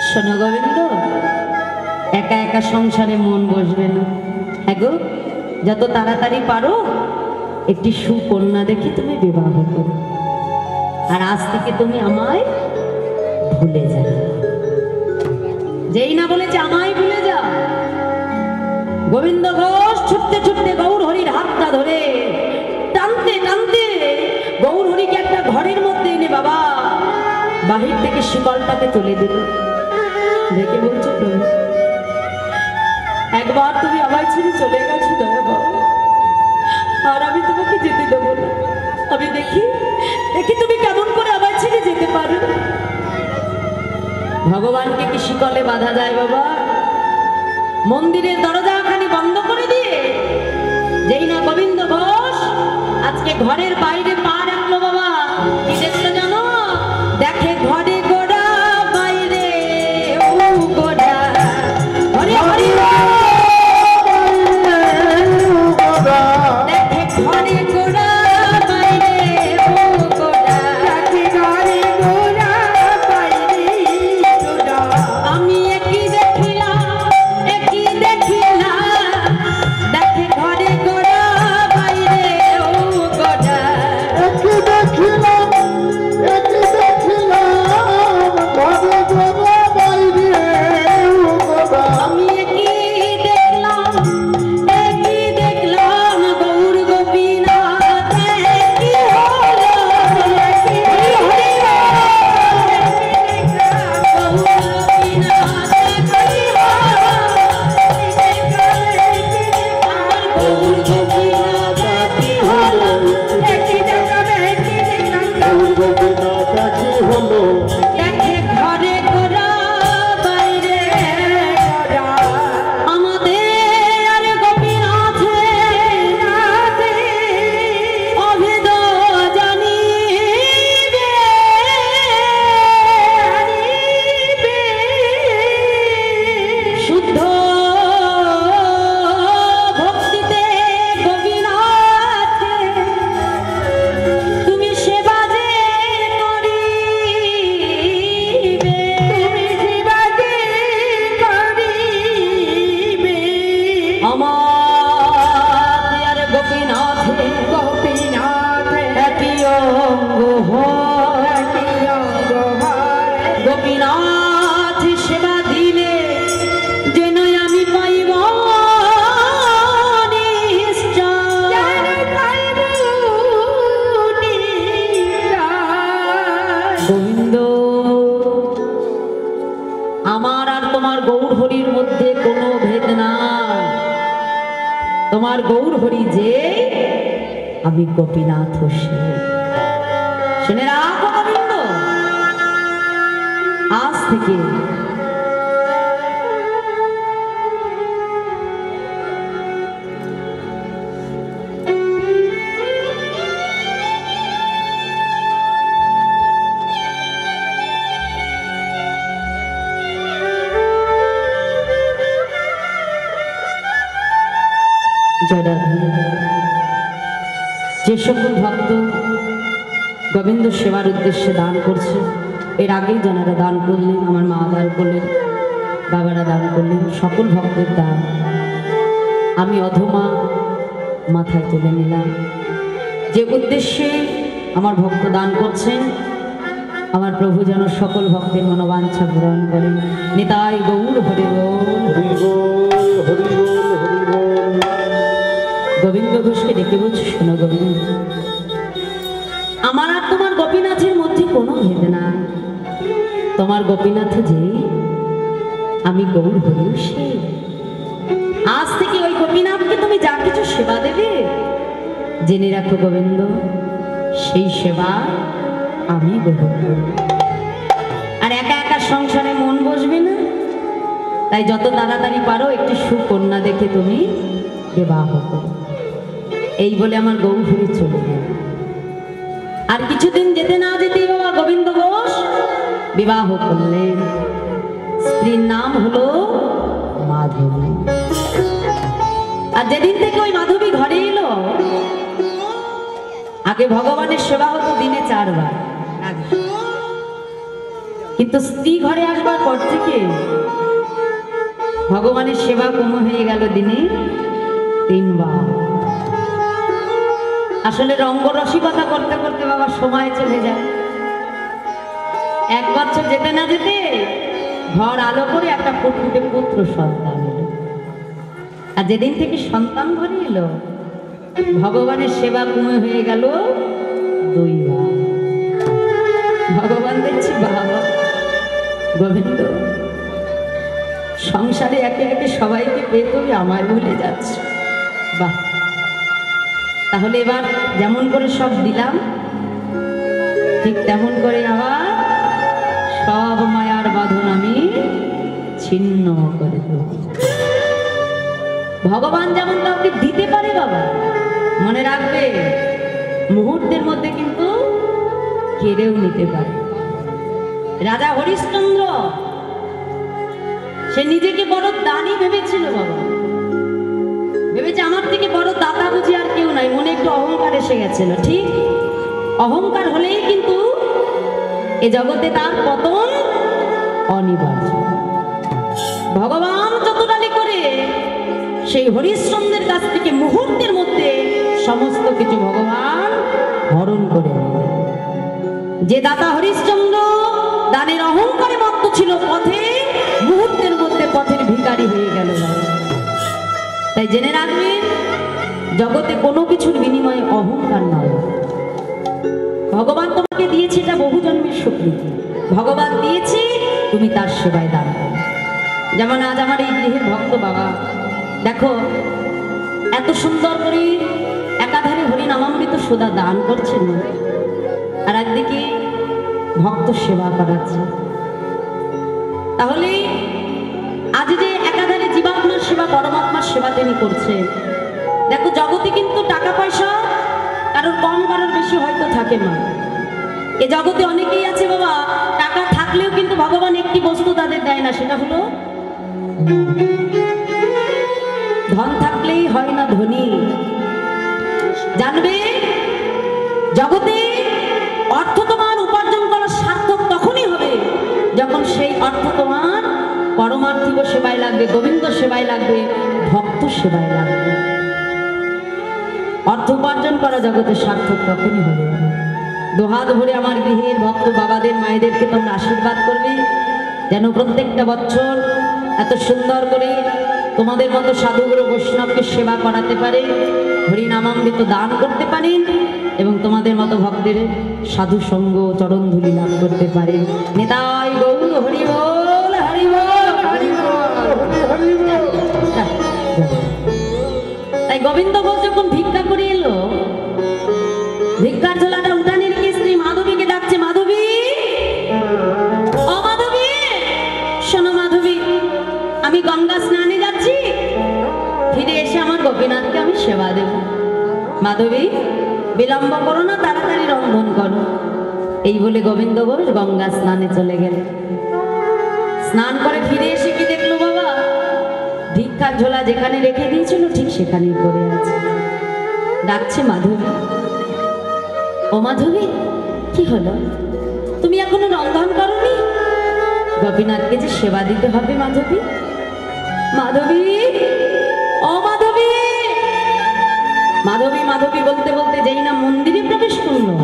Speaker 1: শোনো গোবিন্দ, একা একা সংসারে মন বসবে না। হ্যাঁ গো, যত তাড়াতাড়ি পারো একটি সুকন্যা দেখে তুমি বিবাহ করো। আর আজ থেকে তুমি আমায় ভুলে যাও। যেই না বলেছে আমায় ভুলে যাও, গোবিন্দ ঘোষ ছুটতে ছুটতে গৌর হরির হাতটা ধরে টানতে টানতে গৌর হরিকে একটা ঘরের মধ্যে এনে বাবা বাহির থেকে শিকলটাকে তুলে দিল। দেখে বলছো তো, একবার তুমি আমায় ছেড়ে চলে গেছো দয়া বাবা, আর আমি তোমাকে যেতে দেবো না। আমি দেখি দেখি তুমি কেমন করে আমায় ছেড়ে যেতে পারো। ভগবানকে কি শিকলে বাঁধা যায় বাবা? মন্দিরের দরজাখানি বন্ধ করে দিয়ে যেই না গোবিন্দ ঘোষ আজকে ঘরের বাইরে পা রাখলো বাবা, কি দেখলো জানো? দেখে ঘরে গোড়া বাইরে ও গোড়া, হরি হরি দেখে ঘরে গোড়া বাইরে ও গোড়া,
Speaker 2: ঘরে গোড়া বাইরে গোড়া।
Speaker 1: আমি একই দেখিলাম দেখে ঘরে গোড়া বাইরে ও গোড়া,
Speaker 2: একই দেখিলাম ঘরে গোড়া বাইরে গোড়া।
Speaker 1: আমি একই দেখলাম গৌর গোপীনাথ কি হলো, হরি হরি গৌর গোপীনাথ কি হলো, আমার গৌর গোপীনাথ কি হলো, একই দেখলাম দেখে ঘরে গোড়া বাইরে গোড়া, আমাদের গোপীনাথে অভেদ জানিবে, শুদ্ধ ভক্তিতে গোপীনাথে তুমি সেবা যে করিবে, আমার গোপীনাথে একই অঙ্গ হয়, গোপীনাথ সেবা দিলে যেন আমি পাইব গোবিন্দ। আমার আর তোমার গৌর হরির মধ্যে কোনো ভেদ নাই। তোমার গৌর হরি যে, আমি গোপীনাথ সে। শুনে রাখো গোবিন্দ, আজ থেকে যে সকল ভক্ত গোবিন্দ সেবার উদ্দেশ্যে দান করছে, এর আগেই যারা দান করলেন, আমার মা দান করলেন, বাবারা দান করলেন, সকল ভক্তের দান আমি অধমা মাথায় তুলে নিলাম। যে উদ্দেশ্যে আমার ভক্ত দান করছেন, আমার প্রভু যেন সকল ভক্তের মনোবাঞ্ছা পূরণ করেন। নিতাই গৌর হরি বল। গোবিন্দ ঘোষকে ডেকে বলছি, শোনো গোবিন্দ, আমার আর তোমার গোপীনাথের মধ্যে কোনো ভেদ নাই। তোমার গোপীনাথে যে, আমি গৌর হরি সে। আজ থেকে ওই গোপীনাথকে তুমি যা কিছু সেবা দেবে, জেনে রাখো গোবিন্দ, সেই সেবা আমি গ্রহণ করব। আর একা একা সংসারে মন বসবে না, তাই যত তাড়াতাড়ি পারো একটি সুকন্যা দেখে তুমি বিবাহ করে। এই বলে আমার গৌরহরি চলে গেল। আর কিছুদিন যেতে না যেতেই বাবা গোবিন্দ ঘোষ বিবাহ করলেন। স্ত্রীর নাম হলো মাধবী। আর যেদিন থেকে ওই মাধবী ঘরে এলো, আগে ভগবানের সেবা হতো দিনে 4 বার, কিন্তু স্ত্রী ঘরে আসবার পর থেকে ভগবানের সেবা কম হয়ে গেল দিনে 3 বার। আসলে রঙ্গরসিকতা করতে করতে বাবা সময় চলে যায়। 1 বছর যেতে না যেতে ঘর আলো করে একটা ফুটফুটে পুত্র সন্তান এলো। আর যেদিন থেকে সন্তান ঘরে এলো, ভগবানের সেবা কমে হয়ে গেল 2 বার। ভগবান দেখছি বাবা গোবিন্দ সংসারে একে একে সবাইকে পেয়ে তুমি আমার ভুলে যাচ্ছ। বাহ, তাহলে এবার যেমন করে সব দিলাম, ঠিক তেমন করে আবার সব মায়ার বাঁধন আমি ছিন্ন করে দেব। ভগবান যেমন কাউকে দিতে পারে বাবা, মনে রাখবে মুহূর্তের মধ্যে কিন্তু কেড়েও নিতে পারে। রাজা হরিশ্চন্দ্র সে নিজেকে বড় দানি ভেবেছিল বাবা, ভেবেছে আমার থেকে বড় দাতা বুঝি আর কেউ নাই। মনে একটু অহংকার এসে গেছিল। ঠিক অহংকার হলেই কিন্তু এ জগতে তার পতন অনিবার্য। ভগবান চতুরালি করে সেই হরিশ্চন্দ্রের কাছ থেকে মুহূর্তের মধ্যে সমস্ত কিছু ভগবান হরণ করে নিলেন। যে দাতা হরিশ্চন্দ্র দানের অহংকারে মত্ত ছিল, পথে মুহূর্তের মধ্যে পথের ভিখারি হয়ে গেল। তাই জেনে রাখবেন, জগতে কোনো কিছুর বিনিময়ে অহংকার নয়। ভগবান তোমাকে দিয়েছে, এটা বহু জন্মের স্বীকৃতি। ভগবান দিয়েছে, তুমি তার সেবায় দান করো। যেমন আজ আমার এই গৃহের ভক্ত বাবা দেখো এত সুন্দর করে একাধারে হরিনামামৃত সুধা দান করছেন, আর একদিকে ভক্ত সেবা করাচ্ছে। তাহলে আজ যে একাধারে জীবাত্মার সেবা, পরমাত্মার সেবা তিনি করছেন। দেখো জগতে কিন্তু টাকা পয়সা কারোর কম কারোর বেশি হয়তো থাকে না। এ জগতে অনেকেই আছে বাবা, টাকা থাকলেও কিন্তু ভগবান একটি বস্তু তাদের দেয় না, সেটা হলো ধন থাকলেই হয় না ধনী। জানবে জগতে অর্থ তোমার উপার্জন করা সার্থক তখনই হবে যখন সেই অর্থ তোমার পরমার্থিক সেবায় লাগবে, গোবিন্দ সেবায় লাগবে, ভক্ত সেবায় লাগবে। অর্থ উপার্জন করা জগতে সার্থক তখনই হবে। দোহাত ভরে আমার গৃহের ভক্ত বাবাদের মায়েদেরকে তোমরা আশীর্বাদ করবে, যেন প্রত্যেকটা বছর এত সুন্দর করে তোমাদের মতো সাধুগুরু বৈষ্ণবকে সেবা করাতে পারে, হরিনামামৃত দান করতে পারেন এবং তোমাদের মতো ভক্তের সাধু সঙ্গ চরণধুলি লাভ করতে পারে। নেতাই গৌর হরি বল, হরি বল, হরি বল। তাই গোবিন্দ ঘোষ যখন ভিক্ষা করে এলো, ভিক্ষার ঝোলাটা উঠানে রেখে স্ত্রী মাধবীকে ডাকছে, মাধবী, ও মাধবী, শোনো মাধবী, আমি গঙ্গা স্নানে যাচ্ছি, ফিরে এসে আমার গোপীনাথকে আমি সেবা দেব। মাধবী বিলম্ব করো না, তাড়াতাড়ি রন্ধন করো। এই বলে গোবিন্দ ঘোষ গঙ্গা স্নানে চলে গেল। স্নান করে ফিরে এসে কি দেখলো বাবা, ভিক্ষার ঝোলা যেখানে রেখে দিয়েছিল ঠিক সেখানেই পড়ে আছে। ডাকছে মাধবী, ও মাধবী, কি হলো, তুমি এখনো রন্ধন করোনি? গোপীনাথকে যে সেবা দিতে হবে মাধবী। মাধবী, ও মাধবী, মাধবী মাধবী বলতে বলতে যেই না মন্দিরে প্রবেশ করলো,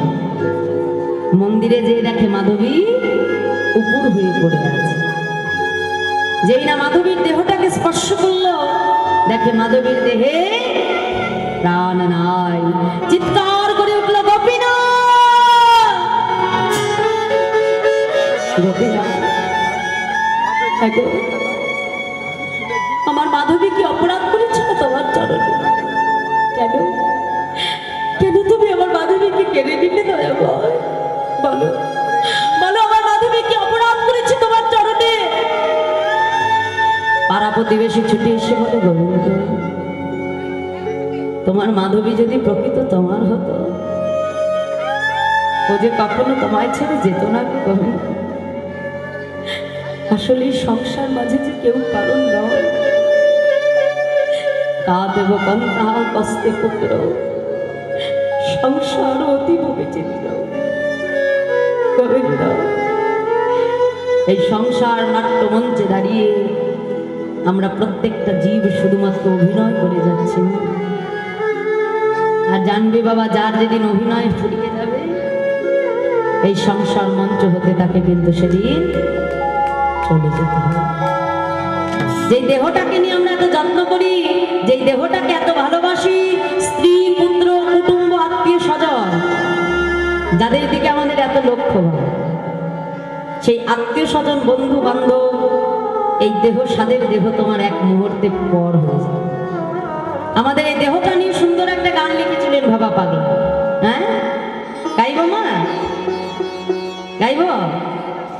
Speaker 1: মন্দিরে যে দেখে মাধবী উপর হয়ে পড়ে আছে। যেই না মাধবীর দেহটাকে স্পর্শ করলো, দেখে মাধবীর দেহে প্রাণ নাই। চিৎকার করে উঠলো, গোপীনাথ, গোপীনাথ, আমার মাধবী কি অপরাধ করেছিল তোমার চরণে? কেন কেন তুমি আমার মাধবীকে কেড়ে নিলে দয়া বলো, বলো আমার মাধবী কি অপরাধ করেছে তোমার চরণে? পাড়া প্রতিবেশী ছুটে এসে বলে, গোবিন্দ তোমার মাধবী যদি প্রকৃত তোমার হতো, ও যে কখনো তোমায় ছেড়ে যেত না কবি। আসলে সংসার মাঝে যে কেউ কারণ নয়। কাঁদেব কন্যা কষ্টে পুত্র, সংসার অতীব বেঁচে দিল গোবিন্দ। এই সংসার নাট্যমঞ্চে দাঁড়িয়ে আমরা প্রত্যেকটা জীব শুধুমাত্র অভিনয় করে যাচ্ছি। আর জানবে বাবা, যার যেদিন অভিনয় ফুরিয়ে যাবে, এই সংসার মঞ্চ হতে তাকে কিন্তু সেদিন চলে যেতে হবে। যেই দেহটাকে নিয়ে আমরা এত যত্ন করি, যেই দেহটাকে এত ভালোবাসি, স্ত্রী পুত্র কুটুম্ব আত্মীয় স্বজন যাদের দিকে আমাদের এত লক্ষ্য, সেই আত্মীয় স্বজন বন্ধু বান্ধব, এই দেহ স্বাদের দেহ তোমার এক মুহূর্তে পর হয়ে যায়। আমাদের এই দেহটা নিয়ে সুন্দর একটা গান লিখেছিলেন বাবা পাগলা। হ্যাঁ, গাইব মা, গাইব?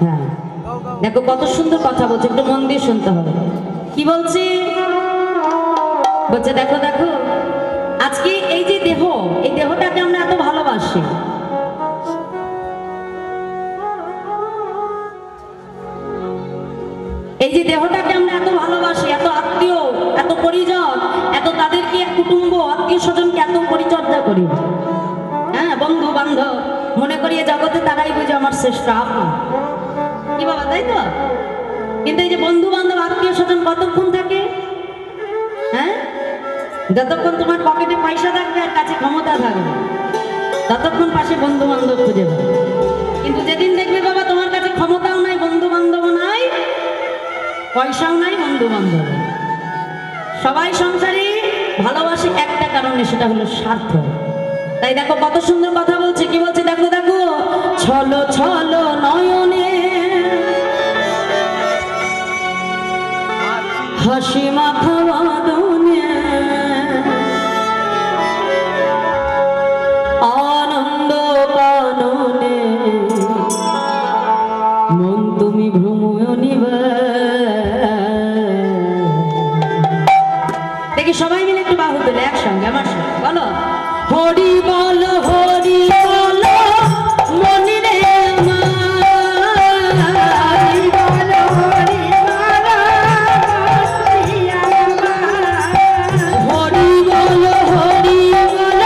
Speaker 1: হ্যাঁ, দেখো কত সুন্দর কথা বলছে, একটু মন দিয়ে শুনতে হবে। কি বলছি? বলছে দেখো দেখো, আজকে এই যে দেহ, এই দেহটাকে আমরা এত ভালোবাসি, এই যে দেহটাকে আমরা এত ভালোবাসি, এত আত্মীয়, এত পরিজন, এত তাদেরকে কুটুম্ব আত্মীয় স্বজনকে এত পরিচর্যা করি। হ্যাঁ, বন্ধু বান্ধব মনে করি এ জগতে তারাই বুঝে আমার শ্রেষ্ঠ আপন। কি বাবা, তাই তো? কিন্তু এই যে বন্ধু বান্ধব আত্মীয় স্বজন কতক্ষণ থাকে? হ্যাঁ, যতক্ষণ তোমার পকেটে পয়সা থাকবে আর কাছে ক্ষমতা থাকবে, ততক্ষণ পাশে বন্ধু বান্ধব খুঁজে পাবে। কিন্তু যেদিন দেখবে বাবা তোমার কাছে ক্ষমতাও নাই, বন্ধু বান্ধব নাই, পয়সাও নাই, বন্ধু বান্ধব, সবাই সংসারে ভালোবাসে একটা কারণে, সেটা হলো স্বার্থ। তাই দেখো কত সুন্দর কথা বলছে। কি বলছে দেখো দেখো, ছলো ছলো নয়নে হাসি মাখা বাদনে, আনন্দ কাননে মন তুমি ভ্রমণিবে। দেখি সবাই মিলে একটু বাহু তুলে একসঙ্গে আমার সঙ্গে বলো, হরি বল হরি বল মনি রে হরি বল হরি বল, হরি বল হরি বল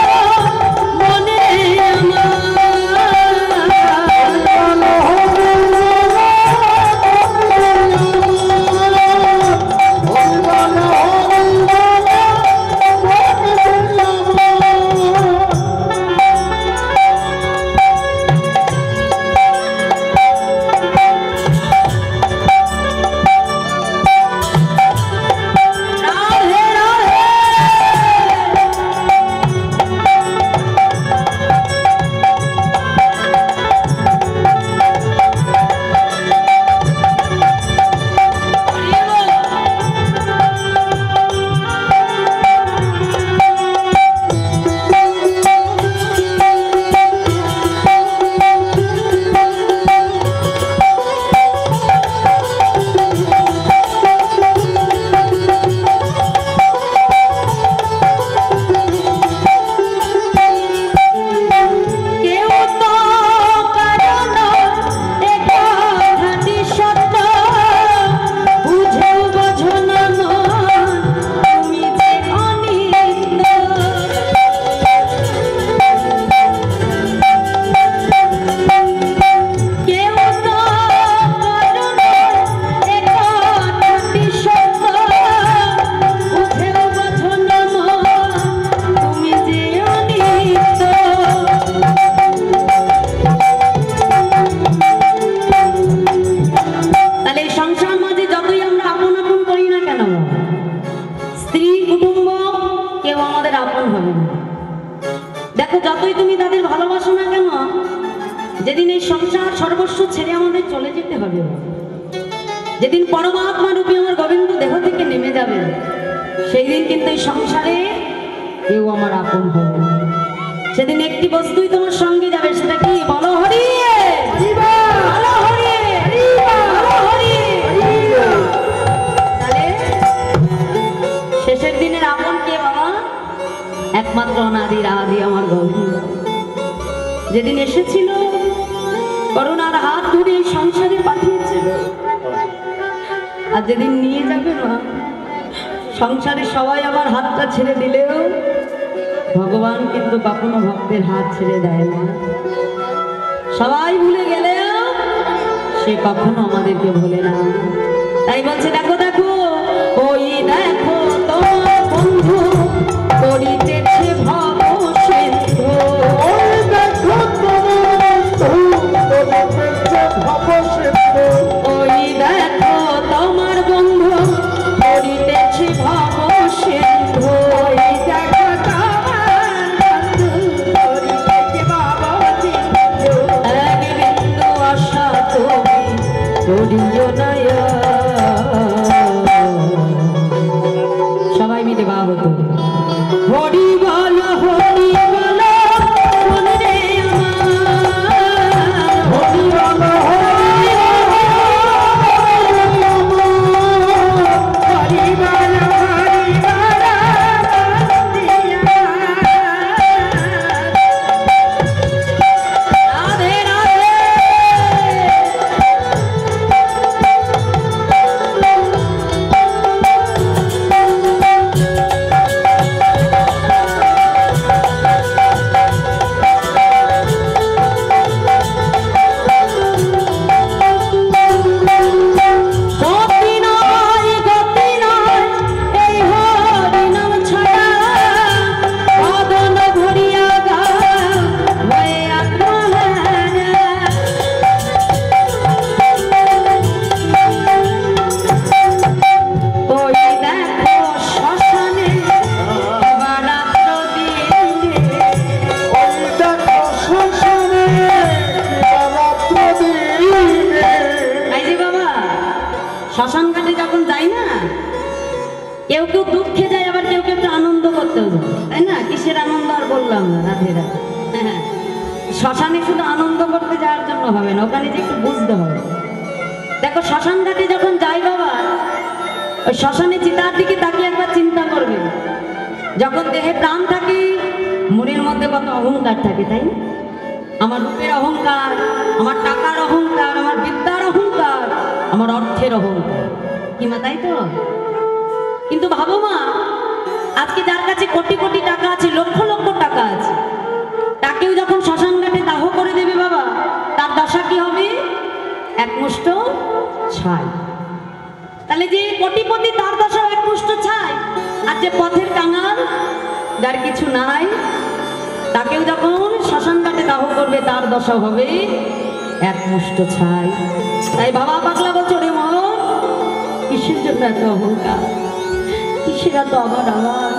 Speaker 1: মনি রে যেদিন এই সংসার সর্বস্ব ছেড়ে আমাদের চলে যেতে হবে, যেদিন পরমাত্মা রূপে আমার গোবিন্দ দেহ থেকে নেমে যাবে, সেই দিন কিন্তু এই সংসারে কেউ আমার আপন হবে না। সেদিন একটি বস্তুই তোমার সঙ্গে যাবে, সেটা কি? বলো হরি বলো হরি বলো হরি। তাহলে শেষের দিনের আপন কে বাবা? একমাত্র একমাত্র অনাদি আদি আমার গোবিন্দ যেদিন এসেছিল করুণার হাত ধরে এই সংসারে পাঠিয়েছিল, আর যেদিন নিয়ে যাবে না সংসারে সবাই আমার হাতটা ছেড়ে দিলেও ভগবান কিন্তু কখনো ভক্তের হাত ছেড়ে দেয় না। সবাই ভুলে গেলেও সে কখনো আমাদেরকে ভুলে না। তাই বলছে দেখো দেখো ওই দেখো তোমার বন্ধু করিতেছে ভব সিন্ধু,
Speaker 2: ওই দেখো
Speaker 1: ওই দেখো তোমার বন্ধু করিতেছে ভব সিন্ধু,
Speaker 2: ওই দেখো তোমার বন্ধু করিতেছে ভব সিন্ধু।
Speaker 1: এক বিন্দু আশা তুমি করিও না। সবাই মিলে বাবা তুমি হরি বল হরি বল মনে রে আমার, হরি বল রাধে রাধে। গতি নয় গতি নয় এই হরি নাম ছাড়া, বদন ভরিয়া গা হয়ে আত্মহারা। ওই দেখো শ্মশানে বারাত্র দিনে,
Speaker 2: ওই দেখো শ্মশানে রাত্র দিনে।
Speaker 1: এই যে বাবা শ্মশান ঘাটে যখন যাই না, কেউ কেউ দুঃখে যায়, আবার কেউ কেউ একটু আনন্দ করতেও যায়, তাই না? কিসের আনন্দ আর বললাম না, রাধে রাধে। হ্যাঁ, শ্মশানে শুধু আনন্দ করতে যাওয়ার জন্য হবে না, ওখানে যে একটু বুঝতে হবে। দেখো শ্মশান ঘাটে যখন যাই বাবা, ওই শ্মশানে চিতার দিকে তাকিয়ে একবার চিন্তা করবে, যখন দেহে প্রাণ থাকে মনের মধ্যে কত অহংকার থাকে, তাই না? আমার রূপের অহংকার, আমার টাকার অহংকার, আমার বিদ্যার অহংকার, আমার অর্থের অহংকার, কি মা তাই তো? কিন্তু ভাবো মা, আজকে যার কাছে কোটি কোটি টাকা আছে, লক্ষ লক্ষ টাকা আছে, তাকেও যখন শ্মশান ঘাটে দাহ করে দেবে বাবা, তার দশা কি হবে? এক মুষ্ট ছাই। তাহলে যে কোটিপতি তার দশা এক মুষ্ট ছাই, আর যে পথের কাঙাল যার কিছু নাই তাকেও যখন শ্মশান ঘাটে দাহ করবে তার দশা হবে এক মুষ্ট ছাই। তাই বাবা পাগলা বলছো রে মন, কিসের জন্য এত অহংকার, কিসের এত আবার আবার,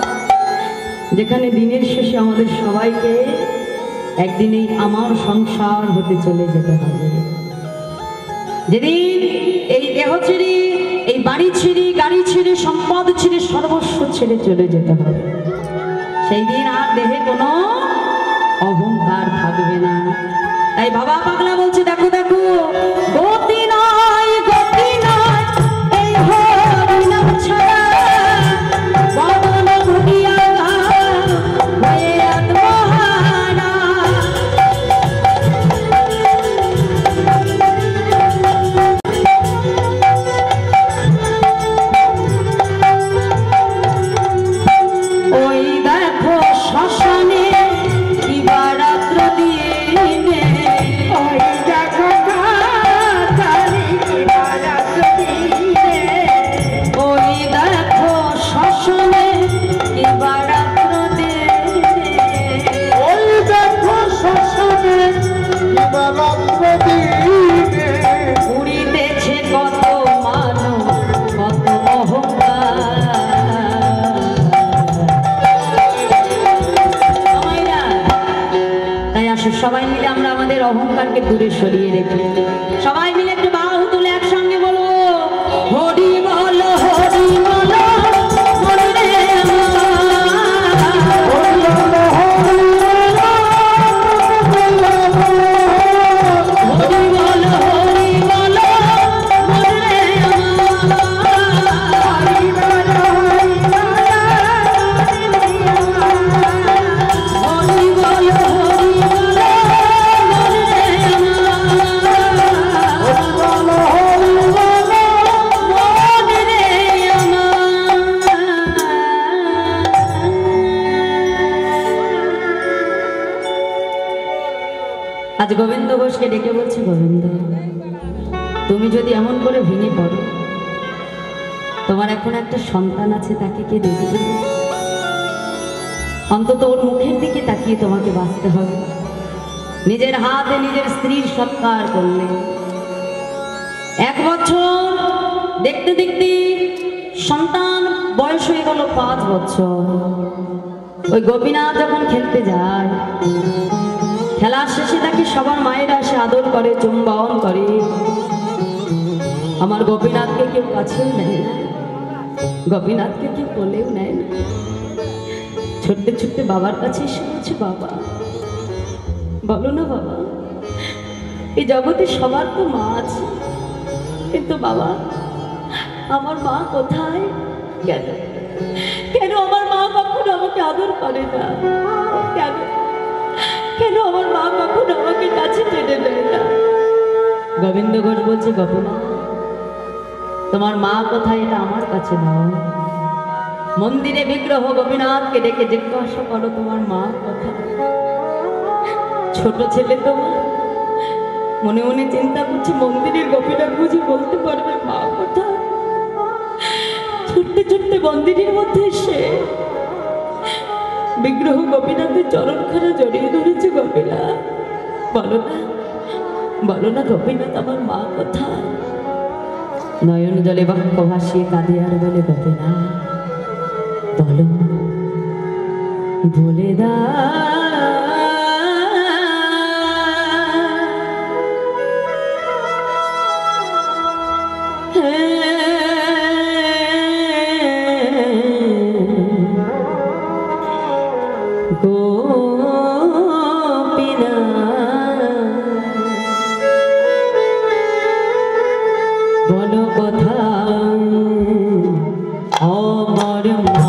Speaker 1: যেখানে দিনের শেষে আমাদের সবাইকে একদিন এই আমার সংসার হতে চলে যেতে হবে। যেদিন এই দেহ ছেড়ে, এই বাড়ি ছেড়ে, গাড়ি ছেড়ে, সম্পদ ছেড়ে, সর্বস্ব ছেড়ে চলে যেতে হবে, সেই দিন আর দেহে কোনো অহংকার থাকবে না। তাই বাবা পাগলা বলছে দেখো দেখো গতি নয় গতি নয় এই হরি নাম ছাড়া, বদন ভরিয়া গা হয়ে আত্মহারা। ওই দেখো শ্মশানে কি বারাত্র দিনে,
Speaker 2: ওই দেখো কালী রাত্র দিনে।
Speaker 1: ওই দেখো শ্মশানে কি বারাত্র দিনে,
Speaker 2: ওই দেখো শ্মশানে রাত্র দিনে।
Speaker 1: উড়িতেছে কত মানব কত অহংকার। তাই আসো সবাই মিলে আমরা আমাদের অহংকারকে দূরে সরিয়ে রেখে সবাই মিলে একটু বাহু তুলে একসঙ্গে বলো হরি বল হরি বল মনে রে আমার, হরি বল হরি বল হরি বল হরি বল মনে রে আমার, হরি বল হরি বল আজ গোবিন্দ ঘোষকে ডেকে বলছে, গোবিন্দ, তুমি যদি এমন করে ভেঙে পড়ো, তোমার এখন একটা সন্তান আছে, তাকে কে দেখবে? অন্তত ওর মুখের দিকে তাকিয়ে তোমাকে বাঁচতে হবে। নিজের হাতে নিজের স্ত্রীর সৎকার করলে, 1 বছর দেখতে দেখতে সন্তান বয়স হয়ে গেল 5 বছর। ওই গোপীনাথ যখন খেলতে যায়, খেলার শেষে তাকে সবার মায়েরা এসে আদর করে, চুম্বন করে। আমার গোপীনাথকে কেউ কাছেও নেয় না, গোপীনাথকে কেউ বলেও নেয় না। ছুটতে ছুটতে বাবার কাছে এসে বলছে, বাবা বলো না বাবা, এই জগতে সবার তো মা আছে, কিন্তু বাবা আমার মা কোথায়? কেন কেন আমার মা কখনো আমাকে আদর করে না? কেন কেন আমার মা কখনো আমাকে কাছে টেনে নেয় না? গোবিন্দ ঘোষ বলছে, গোপীনাথ, তোমার মা কোথায় এটা আমার কাছে নয়, মন্দিরে বিগ্রহ গোপীনাথকে ডেকে জিজ্ঞাসা করো তোমার মা কোথায়। ছোট ছেলে তোমার মনে মনে চিন্তা করছে, মন্দিরের গোপীনাথ বুঝি বলতে পারবে মা কোথায়? ছুটতে ছুটতে মন্দিরের মধ্যে এসে বিগ্রহ গোপীনাথের চরণখানা জড়িয়ে ধরেছে। গোপীনাথ বলো না, বলো না গোপীনাথ আমার মা কোথায়? নয়ন জলে বাক্য ভাসিয়ে কাঁদে আর বলে, গোপীনাথ বলো, বলে দা বলো কোথায় আমার মা?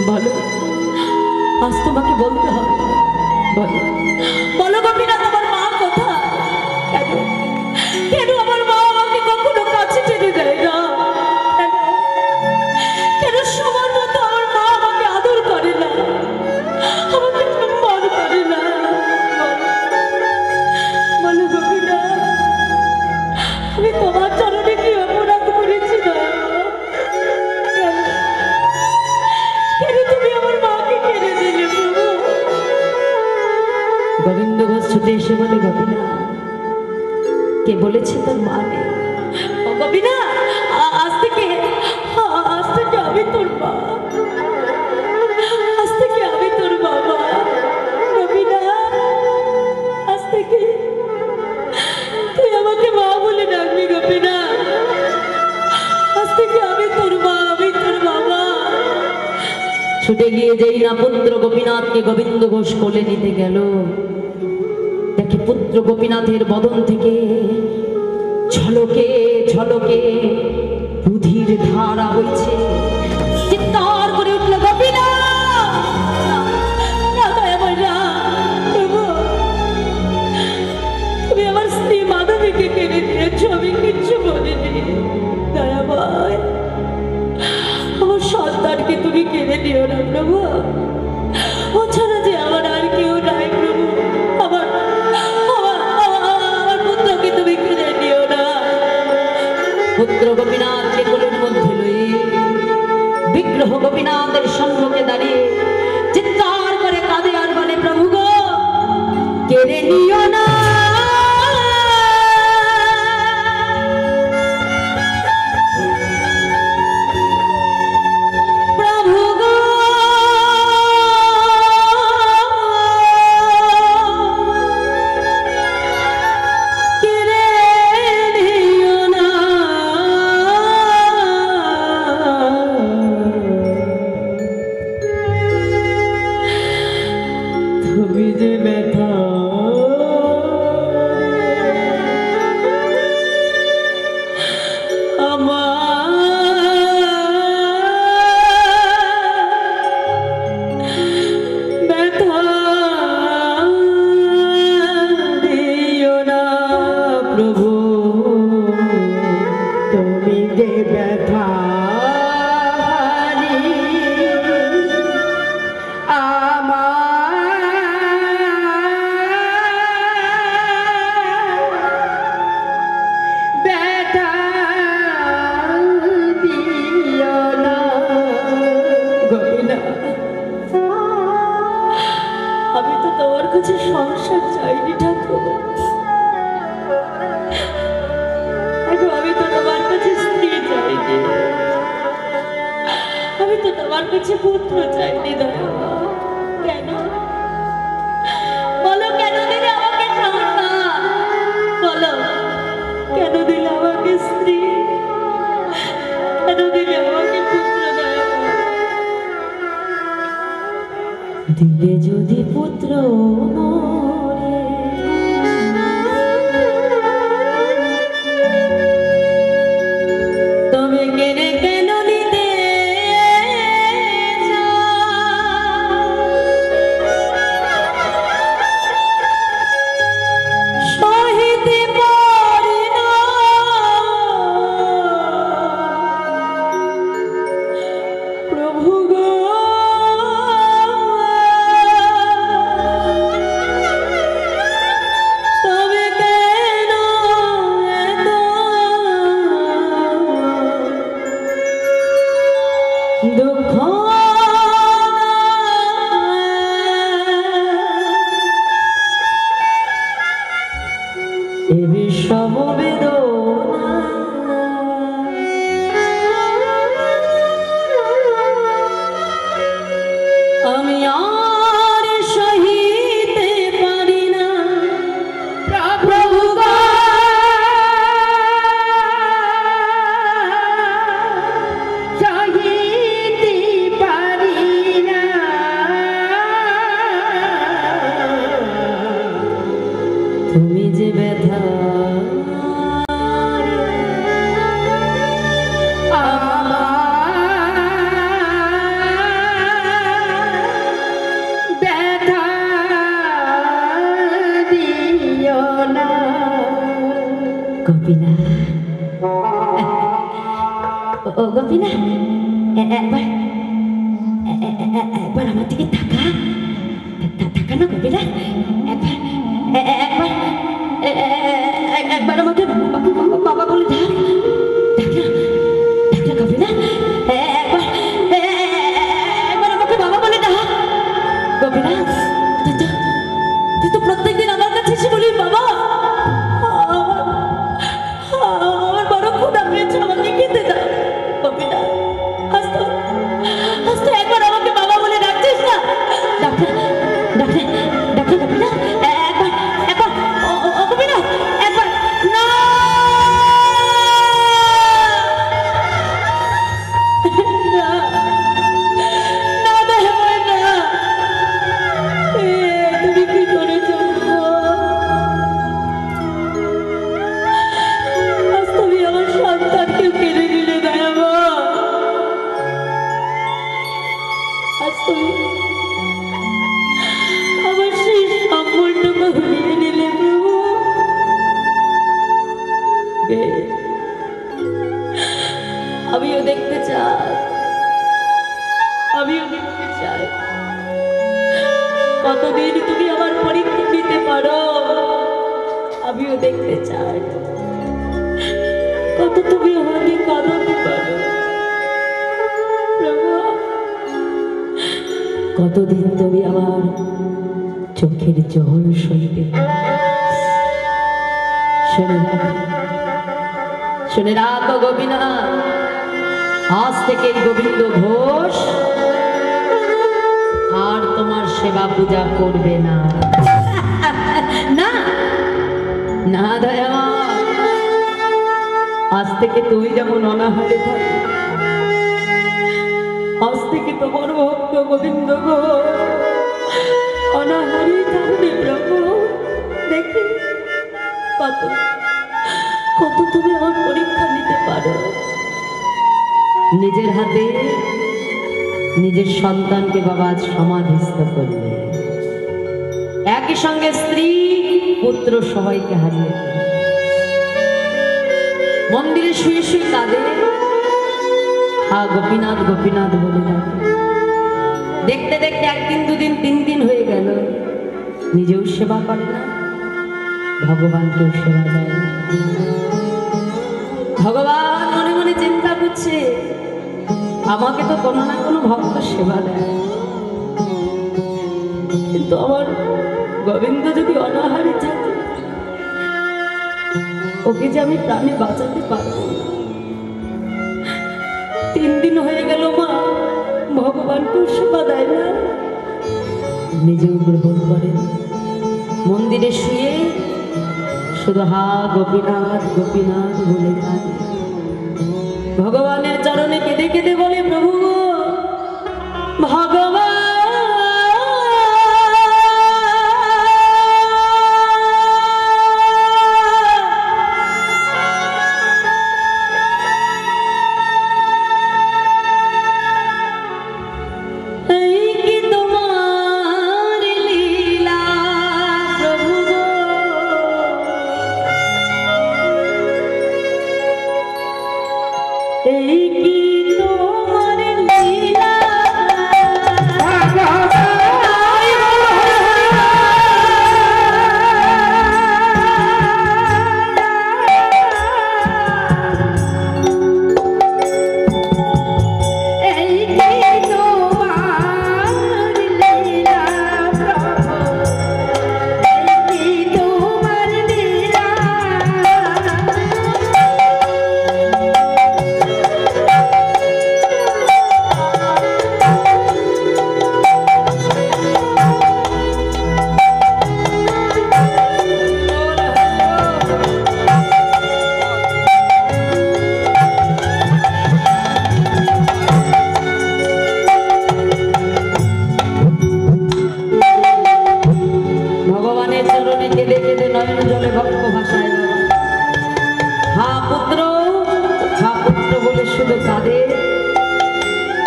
Speaker 1: বলো, আজ তোমাকে বলতে হবে। বলো বলো গোপীনাথ, আমার মা কোথায়? কেন কেন আমার মা আমাকে কখনো কাছে টেনে দেয় না? কেন কেন সবার মতো আমার মা আমাকে আদর করে না, আমাকে সম্মান করে না? বলো গোপীনাথ, আমি তোমার চরণে কি অপরাধ করেছি? না কেন তুমি আমার মাকে কেড়ে দিলে প্রভু? গোবিন্দ ঘোষ ছুটে এসে বলে, গোপীনাথ, কে বলেছে তোর মা নেই? ও গোপীনাথ, আজ থেকে আমি তোর মা, আজ থেকে আমি তোর বাবা। গোপীনাথ, আজ থেকে তুই আমাকে মা বলে ডাকবি। গোপীনাথ, আজ থেকে আমি তোর মা, আমি তোর বাবা। ছুটে গিয়ে যেই না পুত্র গোপীনাথকে গোবিন্দ ঘোষ কোলে নিতে গেল, দেখে পুত্র গোপীনাথের বদন থেকে ঝলকে ঝলকে বুধির ধারা হয়েছে। চিৎকার করে উঠল, গোপীনাথ, প্রভু, তুমি আমার স্ত্রী মাধবীকে কেড়ে নিয়েছো, আমি কিচ্ছু বলিনি। দয়াময়, আমার সন্তানকে তুমি কেড়ে নিও না প্রভু। ও ছাড়া যে আমার আর কেউ নাই প্রভু। আমার পুত্রকে তুমি কেড়ে নিও না। পুত্র গোপীনাথকে কোলের মধ্যে লয়ে বিগ্রহ গোপীনাথের সম্মুখে দাঁড়িয়ে চিৎকার করে কাঁদে আর বলে, প্রভু গো, কেড়ে নিও না। আমি তো তোমার কাছে সংসার চাইনি ঠাকুর, আমি তো তোমার কাছে স্ত্রী চাইনি, আমি তো তোমার কাছে পুত্র চাইনি। দয়া, কেন বলো, কেন দিলে আমাকে সংসার? বলো, কেন দিলে আমাকে স্ত্রী? কেন দিলে আমাকে পুত্র? দয়া, দিলে যদি পুত্র মরে, তবে কেনে কেন নিতে সহিতে পারি না প্রভু গো। গোপীনা, ও গোপীনা, একবার একবার আমার দিকে তাকা, তাকা না গোপীনা, একবার একবার একবার আমাকে বাবা বলে ডাক, ডাক না গোপীনা, একবার একবার আমাকে বাবা বলে ডাক। গোপীনা, তুই তো প্রত্যেকদিন আমার কাছে এসে বলি বাবা আমার বড় ক্ষুধা পেয়েছে, আমাকে খেতে দাও। গোপীনা, আজ তো একবার আমাকে বাবা বলে ডাকছিস না? ডাক্তার ডাক্তার ডাক্তার গোপীনা, একবার একবার গোপীনা, একবার না না দয়া না, তুমি কি করেছো? আজ তুমি আমার সন্তানকে কেড়ে নিলে দয়ামা, আজ তুমি আমার সেই সম্পূর্ণকে হারিয়ে নিলে প্রভু। আমিও দেখতে চাই, আমিও দেখতে চাই কতদিন তুমি আমার পরীক্ষা নিতে পারো। আমিও দেখতে চাই কত তুমি আমাকে কাঁদাতে পারো প্রভু। কতদিন তুমি আমার চোখের জল সইতে পারো। শুনে রাখো গোপীনা, আজ থেকে গোবিন্দ ঘোষ আর তোমার সেবা পূজা করবে না। না না দয়া, আজ থেকে তুই যেমন অনাহারে থাকবি, আজ থেকে তোমার ভক্ত গোবিন্দ ঘোষ অনাহারে থাকবে প্রভু। দেখি কত কত তুমি আমার পরীক্ষা নিতে পারো। নিজের হাতে নিজের সন্তানকে বাবা আজ সমাধিস্থ করবে, একই সঙ্গে স্ত্রী পুত্র সবাইকে হারিয়ে দিল। মন্দিরে শুয়ে শুয়ে কাঁদে, হা গোপীনাথ গোপীনাথ বলে ডাকে। দেখতে দেখতে একদিন দুদিন তিন দিন হয়ে গেল, নিজেও সেবা করে না, ভগবানকেও সেবা দেয় না। ভগবান মনে মনে চিন্তা করছে, আমাকে তো কোনো না কোনো ভক্ত সেবা দেয়, কিন্তু আমার গোবিন্দ যদি অনাহারে থাকে, ওকে যে আমি প্রাণে বাঁচাতে পারবো না। 3 দিন হয়ে গেল মা ভগবানকেও সেবা দেয় না, নিজেও গ্রহণ করে। মন্দিরে শুয়ে শুধু হা গোপীনাথ গোপীনাথ বলে কাঁদে। ভগবানের চরণে কেঁদে কেঁদে বলে, প্রভু ভগবান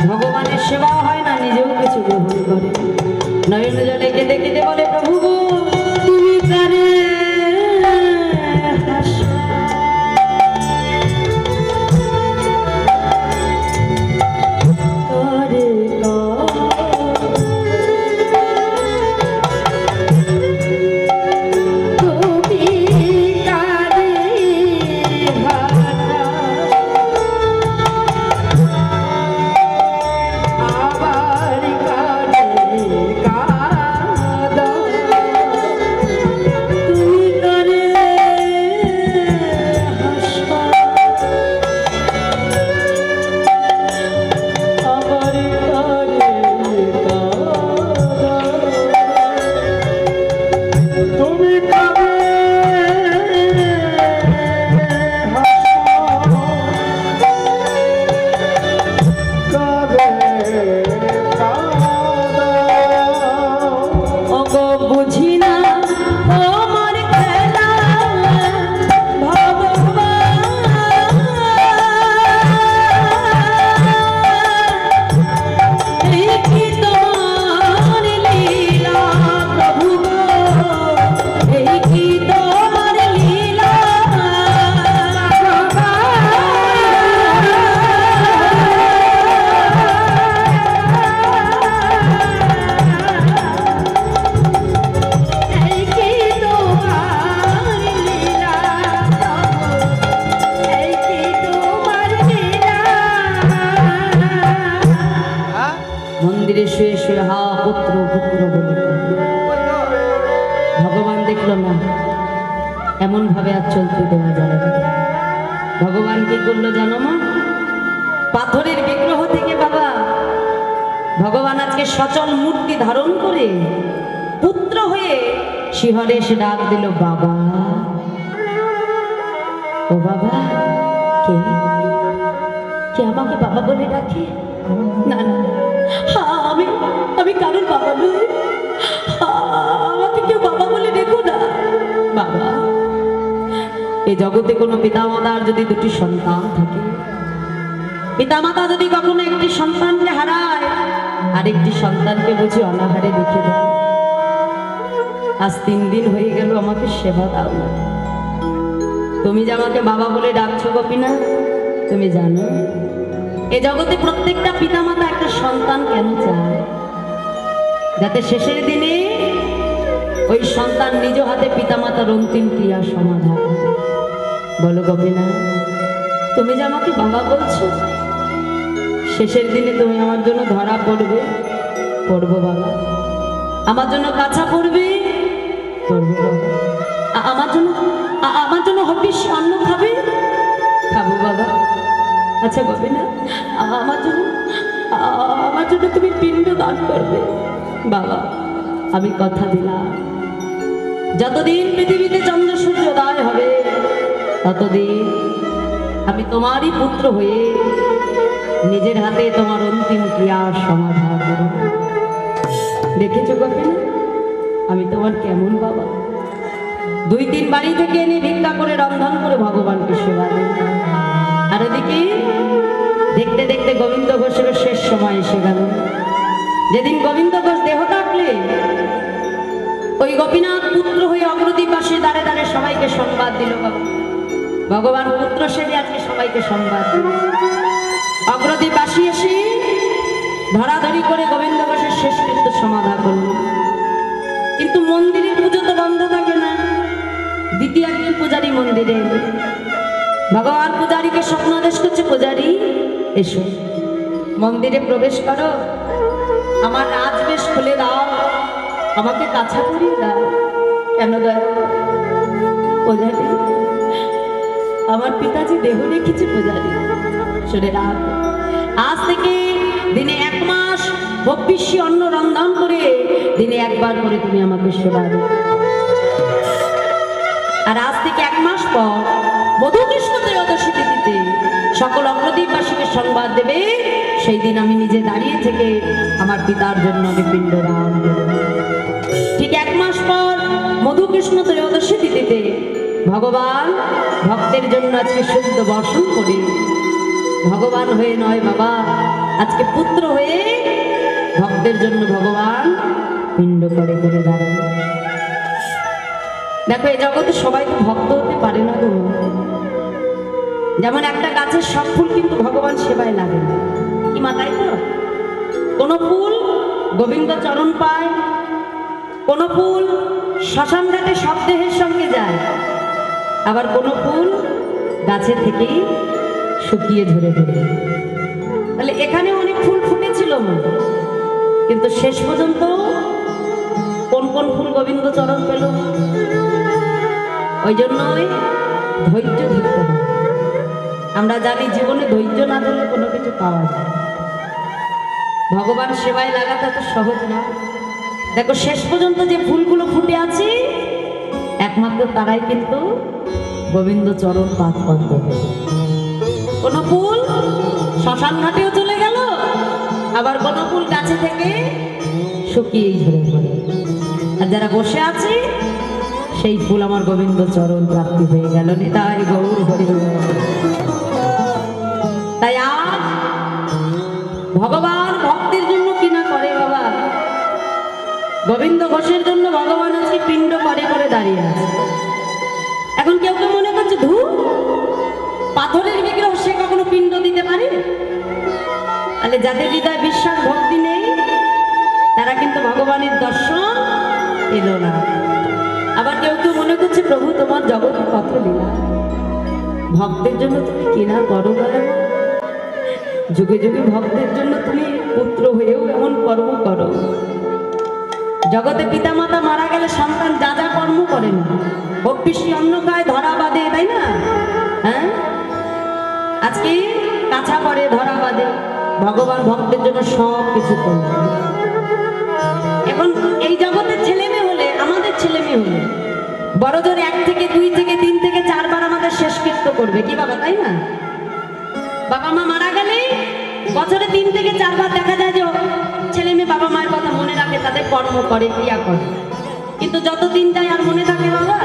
Speaker 1: ভগবানের সেবা হয় না, নিজেও কিছু গ্রহণ করে। নয়ন জলে কেঁদে কেঁদে বলে, প্রভু গো তুমি কারে হাসো মন্দিরে শুয়ে শুয়ে হা পুত্র পুত্র বলে ভগবান দেখল না, এমন ভাবে আর চলতে দেওয়া যায় না। ভগবান কি করলো জানো মা? পাথরের বিগ্রহ থেকে বাবা ভগবান আজকে সচল মূর্তি ধারণ করে পুত্র হয়ে শিহরে এসে ডাক দিল, বাবা ও বাবা। কে কে আমাকে বাবা বলে ডাকে? না না, আমি কারোর বাবা নই, আমাকে কেউ বাবা বলে ডেকো না। বাবা, এই জগতে কোনো পিতামাতার যদি দুটি সন্তান থাকে, পিতামাতা যদি কখনো একটি সন্তানকে হারায় আরেকটি সন্তানকে বুঝি অনাহারে রেখে দেয়। আজ 3 দিন হয়ে গেল আমাকে সেবা দাও না। তুমি যে আমাকে বাবা বলে ডাকছো গোপীনা, তুমি জানো এ জগতে প্রত্যেকটা পিতামাতা একটা সন্তান কেন চায়? যাতে শেষের দিনে ওই সন্তান নিজ হাতে পিতামাতার অন্তিম ক্রিয়া সমাধান করে। বলো গোপীনা, তুমি যে আমাকে বাবা বলছো, শেষের দিনে তুমি আমার জন্য ধরা পড়বে? পড়বো বাবা। আমার জন্য কাছা পড়বে? পড়বো বাবা। আমার জন্য হবিষ অন্ন খাবে? খাবো বাবা। আচ্ছা গোপীনা, আমার জন্য তুমি পিণ্ড দান করবে? বাবা, আমি কথা দিলাম, যতদিন পৃথিবীতে চন্দ্র সূর্যোদয় হবে ততদিন আমি তোমারই পুত্র হয়ে নিজের হাতে তোমার অন্তিম ক্রিয়ার সমাধান করব। দেখেছো গোপীনা আমি তোমার কেমন বাবা? 2-3 বাড়ি থেকে এনে ভিক্ষা করে রন্ধন করে ভগবানকে সেবা দিই। আর এদিকে দেখতে দেখতে গোবিন্দ ঘোষের শেষ সময় এসে গেল। যেদিন গোবিন্দ ঘোষ দেহ থাকলে ওই গোপীনাথ পুত্র হয়ে অগ্রদীপাশে দাঁড়ে দাঁড়ে সবাইকে সংবাদ দিল। ভগবান পুত্র সেজে আজকে সবাইকে সংবাদ দিল। অগ্রদীপাশী এসে ধরাধরি করে গোবিন্দ ঘোষের শেষকৃত্য সমাধা করল। কিন্তু মন্দিরের পুজো তো বন্ধ থাকে না। দ্বিতীয় একজন পূজারী মন্দিরে এলো। ভগবান পূজারীকে স্বপ্নাদেশ করছে, পূজারী এসো, মন্দিরে প্রবেশ করো, আমার রাজবেশ খুলে দাও, আমাকে কাছা করিয়ে দাও। কেন দয়া? পূজারী, আমার পিতাজি দেহ রেখেছে। পূজারী শুনে রাখ, আজ থেকে দিনে 1 মাস ভব্যিষ্যি অন্ন রন্ধন করে দিনে 1 বার করে তুমি আমাকে সেবা দাও। আর আজ থেকে 1 মাস পর মধুকৃষ্ণ ত্রয়োদশী তিথিতে সকল অগ্রদীপবাসীকে সংবাদ দেবে, সেই দিন আমি নিজে দাঁড়িয়ে থেকে আমার পিতার জন্য আমি পিণ্ড দান করব। ঠিক 1 মাস পর মধুকৃষ্ণ ত্রয়োদশী তিথিতে ভগবান ভক্তের জন্য আজকে শুদ্ধ বর্ষণ করে ভগবান হয়ে নয় বাবা, আজকে পুত্র হয়ে ভক্তের জন্য ভগবান পিণ্ড করে করে দাঁড়ানো। দেখো এই জগতে সবাই তো ভক্ত হতে পারে না গো। যেমন একটা গাছের সব ফুল কিন্তু ভগবান সেবায় লাগে না, কি মাথায় তো? কোন ফুল গোবিন্দ চরণ পায়, কোন ফুল শ্মশান ঘাটে সব দেহের সঙ্গে যায়, আবার কোন ফুল গাছে থেকেই শুকিয়ে ঝরে পড়ে। তাহলে এখানে অনেক ফুল ফুটেছিল কিন্তু শেষ পর্যন্ত কোন কোন ফুল গোবিন্দ চরণ পেল? ওই জন্যই ধৈর্য ধরতে হবে। আমরা জানি জীবনে ধৈর্য না ধরলে কোনো কিছু পাওয়া যায়। ভগবান সেবায় লাগাটা তো সহজ না। দেখো শেষ পর্যন্ত যে ফুলগুলো ফুটে আছে একমাত্র তারাই কিন্তু গোবিন্দ চরণ পাঠ করতে হবে। কোন ফুল শ্মশান ঘাটেও চলে গেল, আবার কোন ফুল গাছে থেকে শুকিয়েই ঝরে পড়ে। আর যারা বসে আছে সেই ফুল আমার গোবিন্দ চরণ প্রাপ্তি হয়ে গেল। নিতাই গৌর হরি। তাই আজ ভগবান ভক্তের জন্য কি না করে বাবা। গোবিন্দ ঘোষের জন্য ভগবান আজকে পিণ্ড করে করে দাঁড়িয়ে আছে। এখন কেউ কেউ মনে করছে ধূ পাথরের বিগ্রহ সে কখনো পিণ্ড দিতে পারে? তাহলে যাদের হৃদয় বিশ্বাস ভক্তি নেই তারা কিন্তু ভগবানের দর্শন এলো না। আবার কেউ কেউ মনে করছে প্রভু তোমার জগৎ কত লীলা, ভক্তের জন্য তুমি কিনা করো। যুগে যুগে ভক্তের জন্য তুমি পুত্র হয়েও এমন কর্ম করো। জগতে পিতামাতা মারা গেলে সন্তান যা যা কর্ম করেন, ভক্তি অন্ন খায়, ধরা বাঁধে, তাই না? হ্যাঁ, আজকে কাছা করে, ধরা বাঁধে, ভগবান ভক্তের জন্য সব কিছু করবে। এখন এই জগতের ছেলে মেয়ে হলে, আমাদের ছেলে মেয়ে হলে বড় জোর 1 থেকে 2 থেকে 3 থেকে 4 বার আমাদের শেষকৃত্য করবে, কি বাবা, তাই না? বাবা মা মারা গেলে বছরে 3 থেকে 4 বার দেখা যায় যে ছেলে মেয়ে বাবা মায়ের কথা মনে রাখে, তাদের কর্ম করে, ক্রিয়া করে। কিন্তু যতদিন যায় আর মনে থাকে বাবা,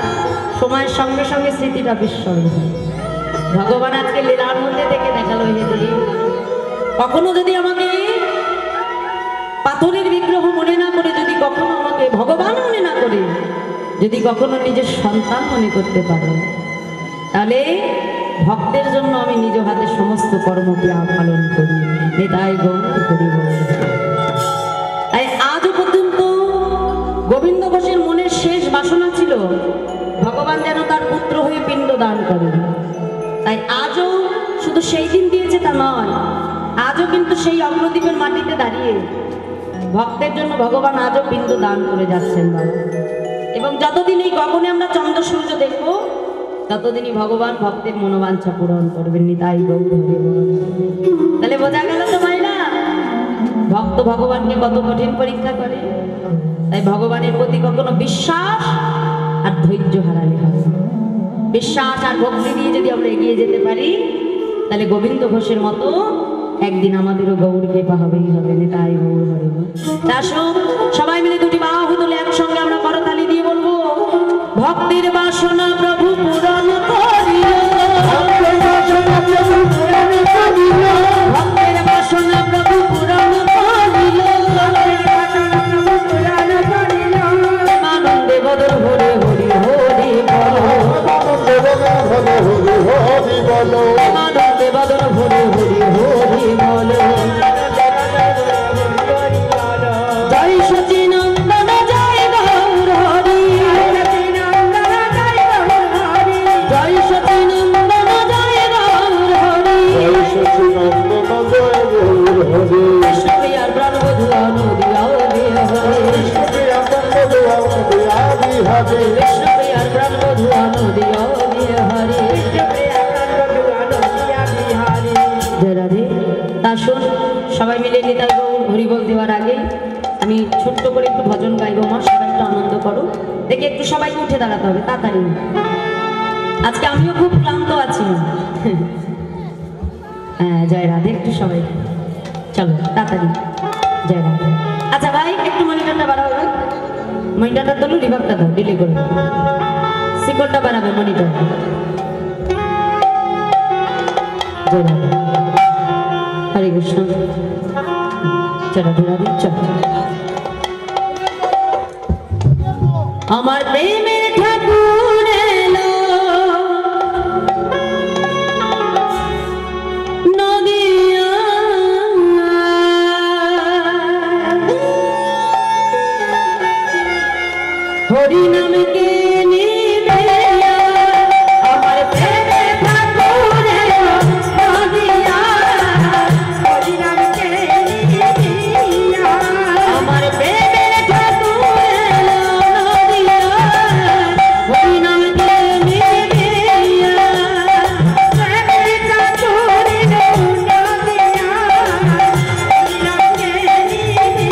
Speaker 1: সময়ের সঙ্গে সঙ্গে স্মৃতিটা বিস্মরণ হয়। ভগবান আজকে লীলার মধ্যে থেকে দেখালো, কখনো যদি আমাকে পাথরের বিগ্রহ মনে না করে, যদি কখনো আমাকে ভগবান মনে না করে, যদি কখনো নিজের সন্তান মনে করতে পারো, তাহলে ভক্তের জন্য আমি নিজ হাতে সমস্ত কর্মক্রিয়া পালন করি। নিতাই গৌর হরি বল। তাই আজও পর্যন্ত গোবিন্দ ঘোষের মনের শেষ বাসনা ছিল ভগবান যেন তার পুত্র হয়ে পিণ্ড দান করেন। তাই আজও শুধু সেই দিন দিয়েছে তা নয়, আজও কিন্তু সেই অগ্রদ্বীপের মাটিতে দাঁড়িয়ে ভক্তের জন্য ভগবান আজও পিণ্ড দান করে যাচ্ছেন বাবা। এবং যতদিন এই গগনে আমরা চন্দ্র সূর্য দেখব, ততদিনই ভগবান ভক্তের মনোবাঞ্ছা পূরণ করবেন। নিতাই গৌর হরি বল। তাহলে বোঝা গেল তো ভাইরা, ভক্ত ভগবানকে কত কঠিন পরীক্ষা করে। তাই ভগবানের প্রতি কখনো বিশ্বাস আর ধৈর্য হারালে হবে। বিশ্বাস আর ভক্তি দিয়ে যদি আমরা এগিয়ে যেতে পারি, তাহলে গোবিন্দ ঘোষের মতো একদিন আমাদেরও গৌর কৃপা হবেই হবে। নিতাই গৌর হরি বল। সবাই মিলে দুটি বাহু তুলে একসঙ্গে আমরা করতালি দিয়ে বলবো, ভক্তির বাসনা প্রভু পূরণ করিও, ভক্তের বাসনা প্রভু পূরণ করিও, ভক্তের বাসনা প্রভু পূরণ করিও, আনন্দে বদল হরে হরি হরি বল, আনন্দে বদল হরে হরি হরি বল। জয় সচিনন্দন জয় গৌর হরি, জয় সচিনন্দন জয় গৌর হরি, কৃষ্ণ প্রিয়ার প্রাণবধূ অনুদিয়া কৃষ্ণ প্রিয়ার প্রাণবধূ অনুদিয়া হরি। জয় রাধে। আসুন সবাই মিলে নিতাই গৌর হরি বল দেওয়ার আগে আমি ছোট্ট করে একটু ভজন গাইবো। মা সবাই একটু আনন্দ করো, দেখে একটু সবাইকে উঠে দাঁড়াতে হবে তাড়াতাড়ি। আজকে আমিও খুব ক্লান্ত আছি। হ্যাঁ, জয় রাধে। একটু সবাই চলো তাড়াতাড়ি, জয় রাধে। আচ্ছা ভাই, একটু মনিটরটা বাড়াও, মনিটরটা তোলো, রিভাবটা দাও, ডিলে করে শিকলটা বাড়াবে মনিটর। জয় রাধে, হরে কৃষ্ণ। জয় রাধে রাধে। চল, আমার প্রেমের ঠাকুর এলো নদিয়া, হরি নামকে নিবে, আমার প্রেমের ঠাকুর এলো নদিয়া, হরি নামকে নিবে, আমার প্রেমের ঠাকুর এলো নদিয়া, হরি নামকে নিবে, প্রেমের ঠাকুর এলো নদিয়া, হরি নামকে নিবে।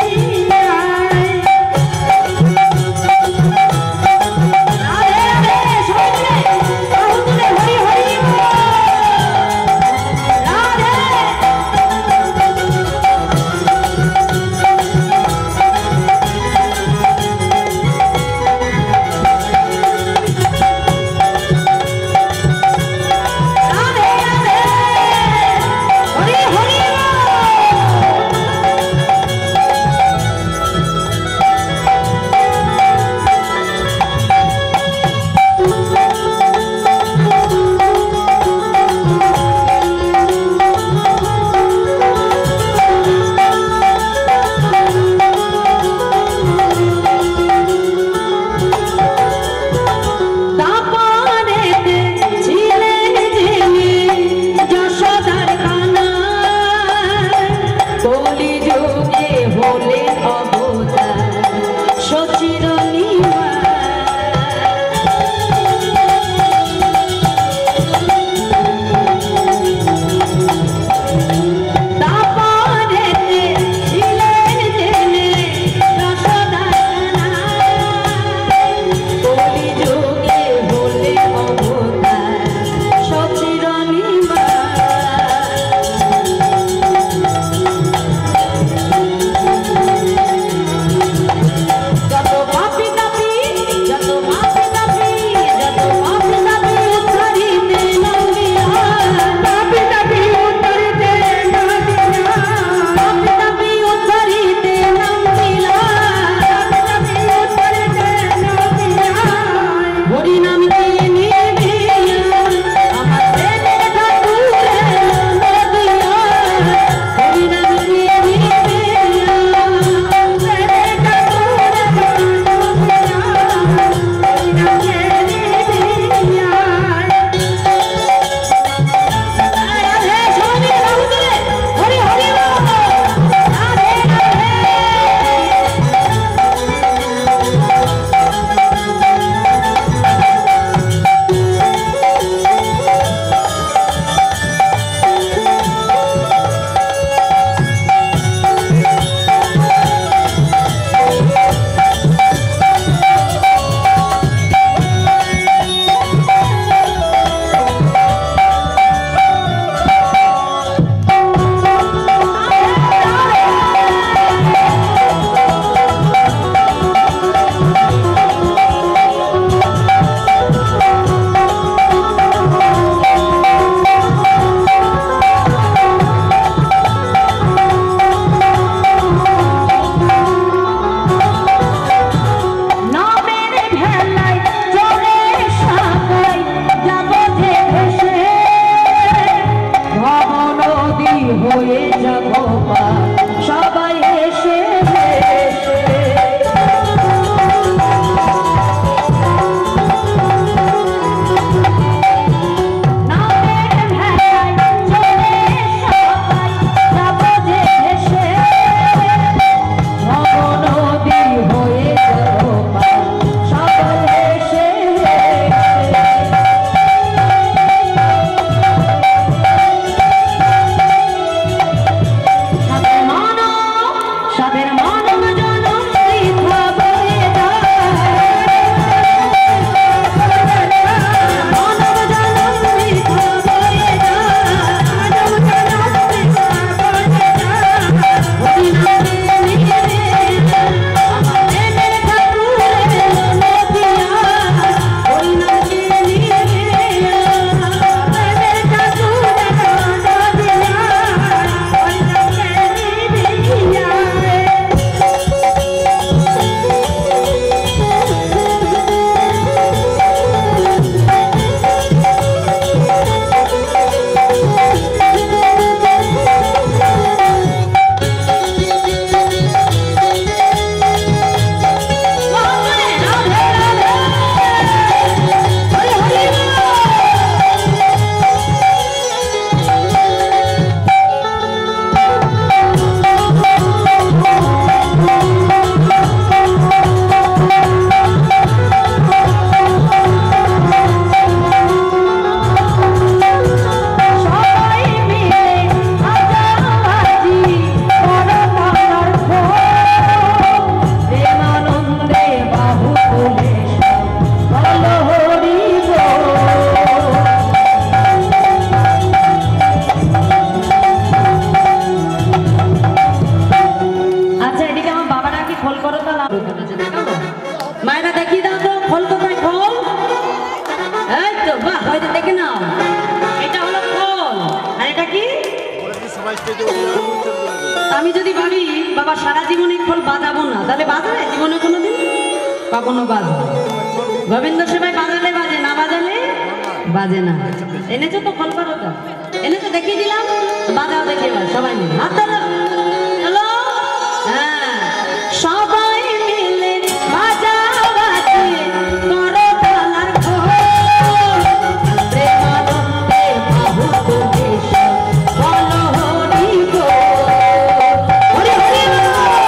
Speaker 1: খোল করো তো লাভ দেখাবো। মায়েরা দেখিয়ে দাও তো খোল কোথায় খোল। এই তো বাহ, হয়তো দেখে নাও, এটা হলো খোল। আর এটা কি? আমি যদি ভাবি বাবা সারা জীবনে খোল বাজাবো না, তাহলে বাজাবে জীবনে কোনোদিন? কখনো বাজবে। গোবিন্দ সেবায় বাজালে বাজে, না বাজালে বাজে না। এনেছো তো খোল করো তো, এনেছো দেখিয়ে দিলাম, বাজাও দেখে এবার সবাই মিলে হাত তোলো। চলো, হ্যাঁ সবাই মিলে বাজাও বাজে করো তালার খোল। প্রেমানন্দে বাহুদেশ বলো হরি বল, হরি হরি বল।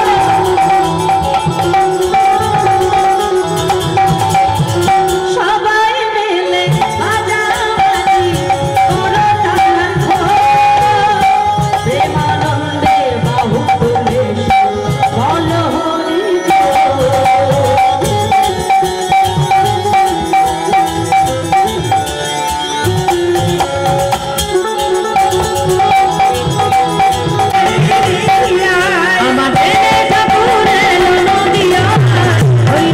Speaker 1: সবাই মিলে বাজাও বাজি করো তালার খোল। প্রেমানন্দে বাহুদেশ বলো হরি আমাদের ঠাকুরের নদিয়া ওই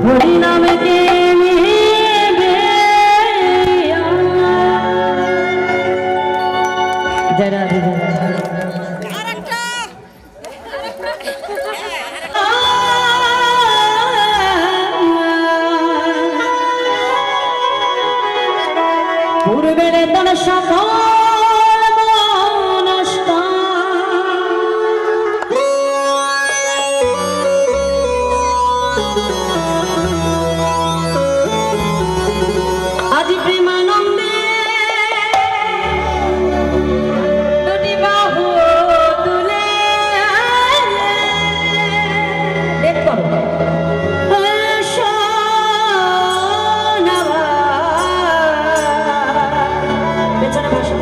Speaker 1: হরি নামে জরা পূর্বের তন সকল নষ্ট আজি প্রেমানন্দে দুটি বাহু তুলে দেখ করো পেছনে বসো।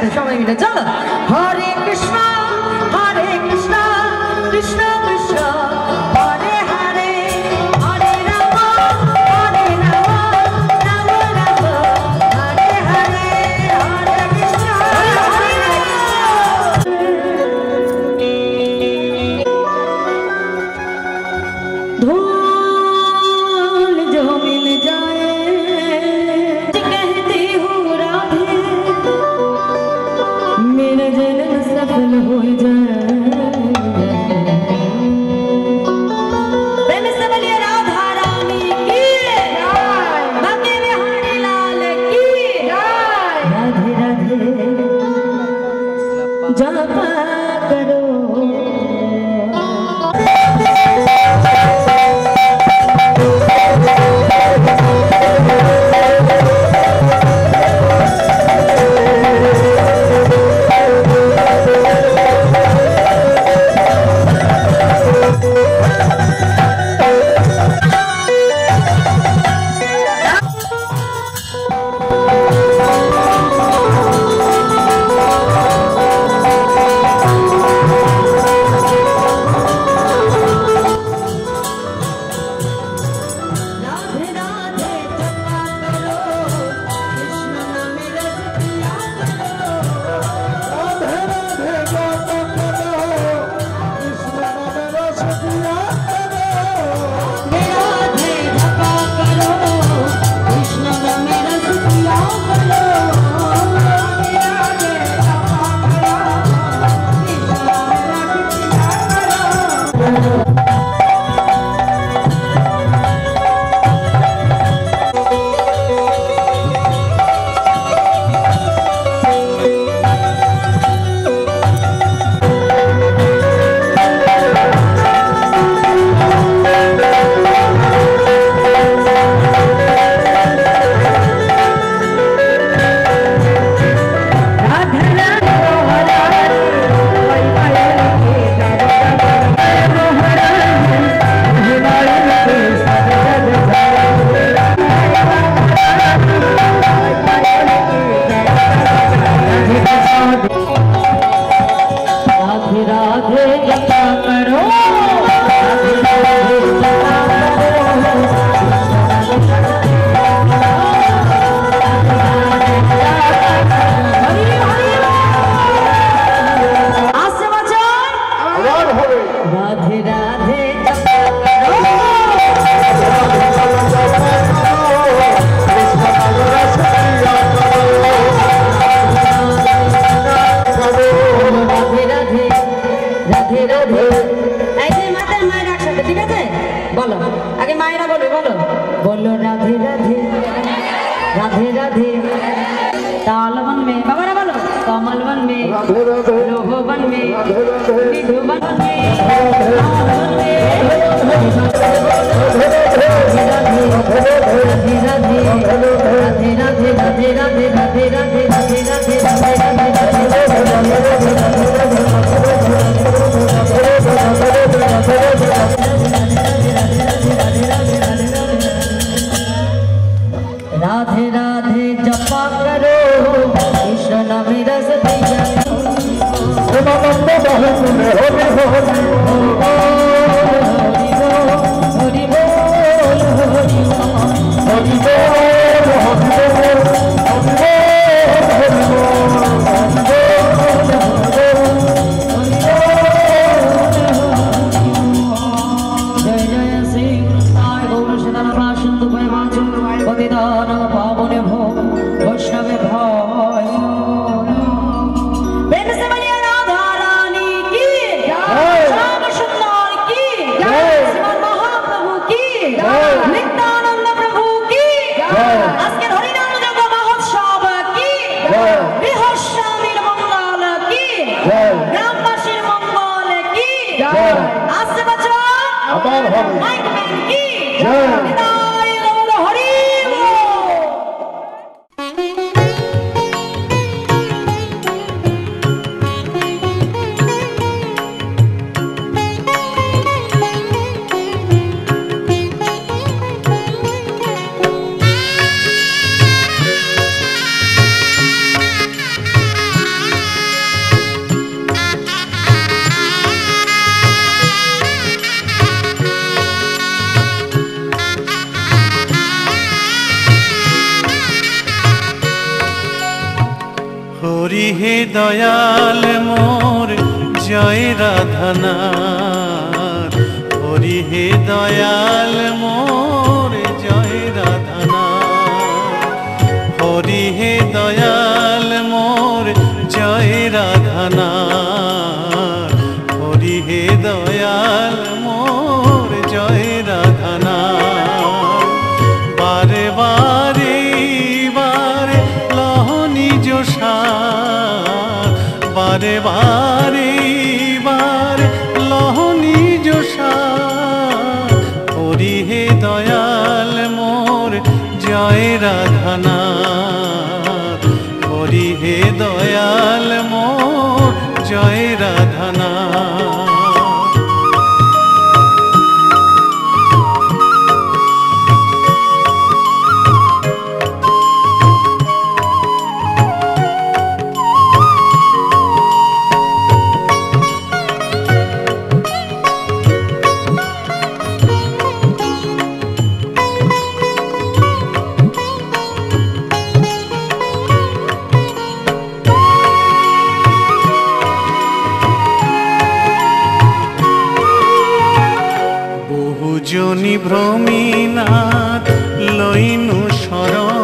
Speaker 1: একসাথে সবাই মিলে চলো। হরে কৃষ্ণ কৃষ্ণ কৃষ্ণ হরে হরে, হরে রাম রাম রাম হরে হরে, হরে কৃষ্ণ হরে धूल जो मिल जाए कहती हूँ राधे, मेरा जन्म सफल हो जाए। प्रेम से बोलिए राधा रानी की, बांके बिहारी लाल की, राधे राधे जपा करो। राधे राधे जपा करो कृष्ण नाम रस दिया हरि जय जय श्री कृष्णाय गौर शतनामा सिंधु भयमाचु पतितान पावने भो वैष्णवे भाय प्रेम से बोलिए राधा रानी की जय, श्याम सुंदर की जय, श्रीमान महाप्रभु की जय, नित्यानंद प्रभु की जय, আজকের হরিনাম যজ্ঞ মহোৎসব কি জয়, বৃহস্বামীর মঙ্গল কি জয়, গ্রামবাসীর মঙ্গল কি জয়, আসছে বছর আবার হবে মাইক ম্যান কি জয়, নিতাই গৌর হরি বল।
Speaker 3: হে দয়াল মোর জয় রাধানাথ, হরি হে দয়াল মোর জয় রাধানাথ, হরি হে দয়াল মোর জয় রাধানাথ, হরি হে দয়াল মোর জয় রাধানাথ। বারে বারে বারে লহ নিজ সাথ, বারে বারে বারে লহ নিজ সাথ, হরি হে দয়াল মোর জয় রাধানাথ, হরি হে দয়াল মোর জয় রাধানাথ। বহুজনী ভ্রমীনাথ লইনু শরণ,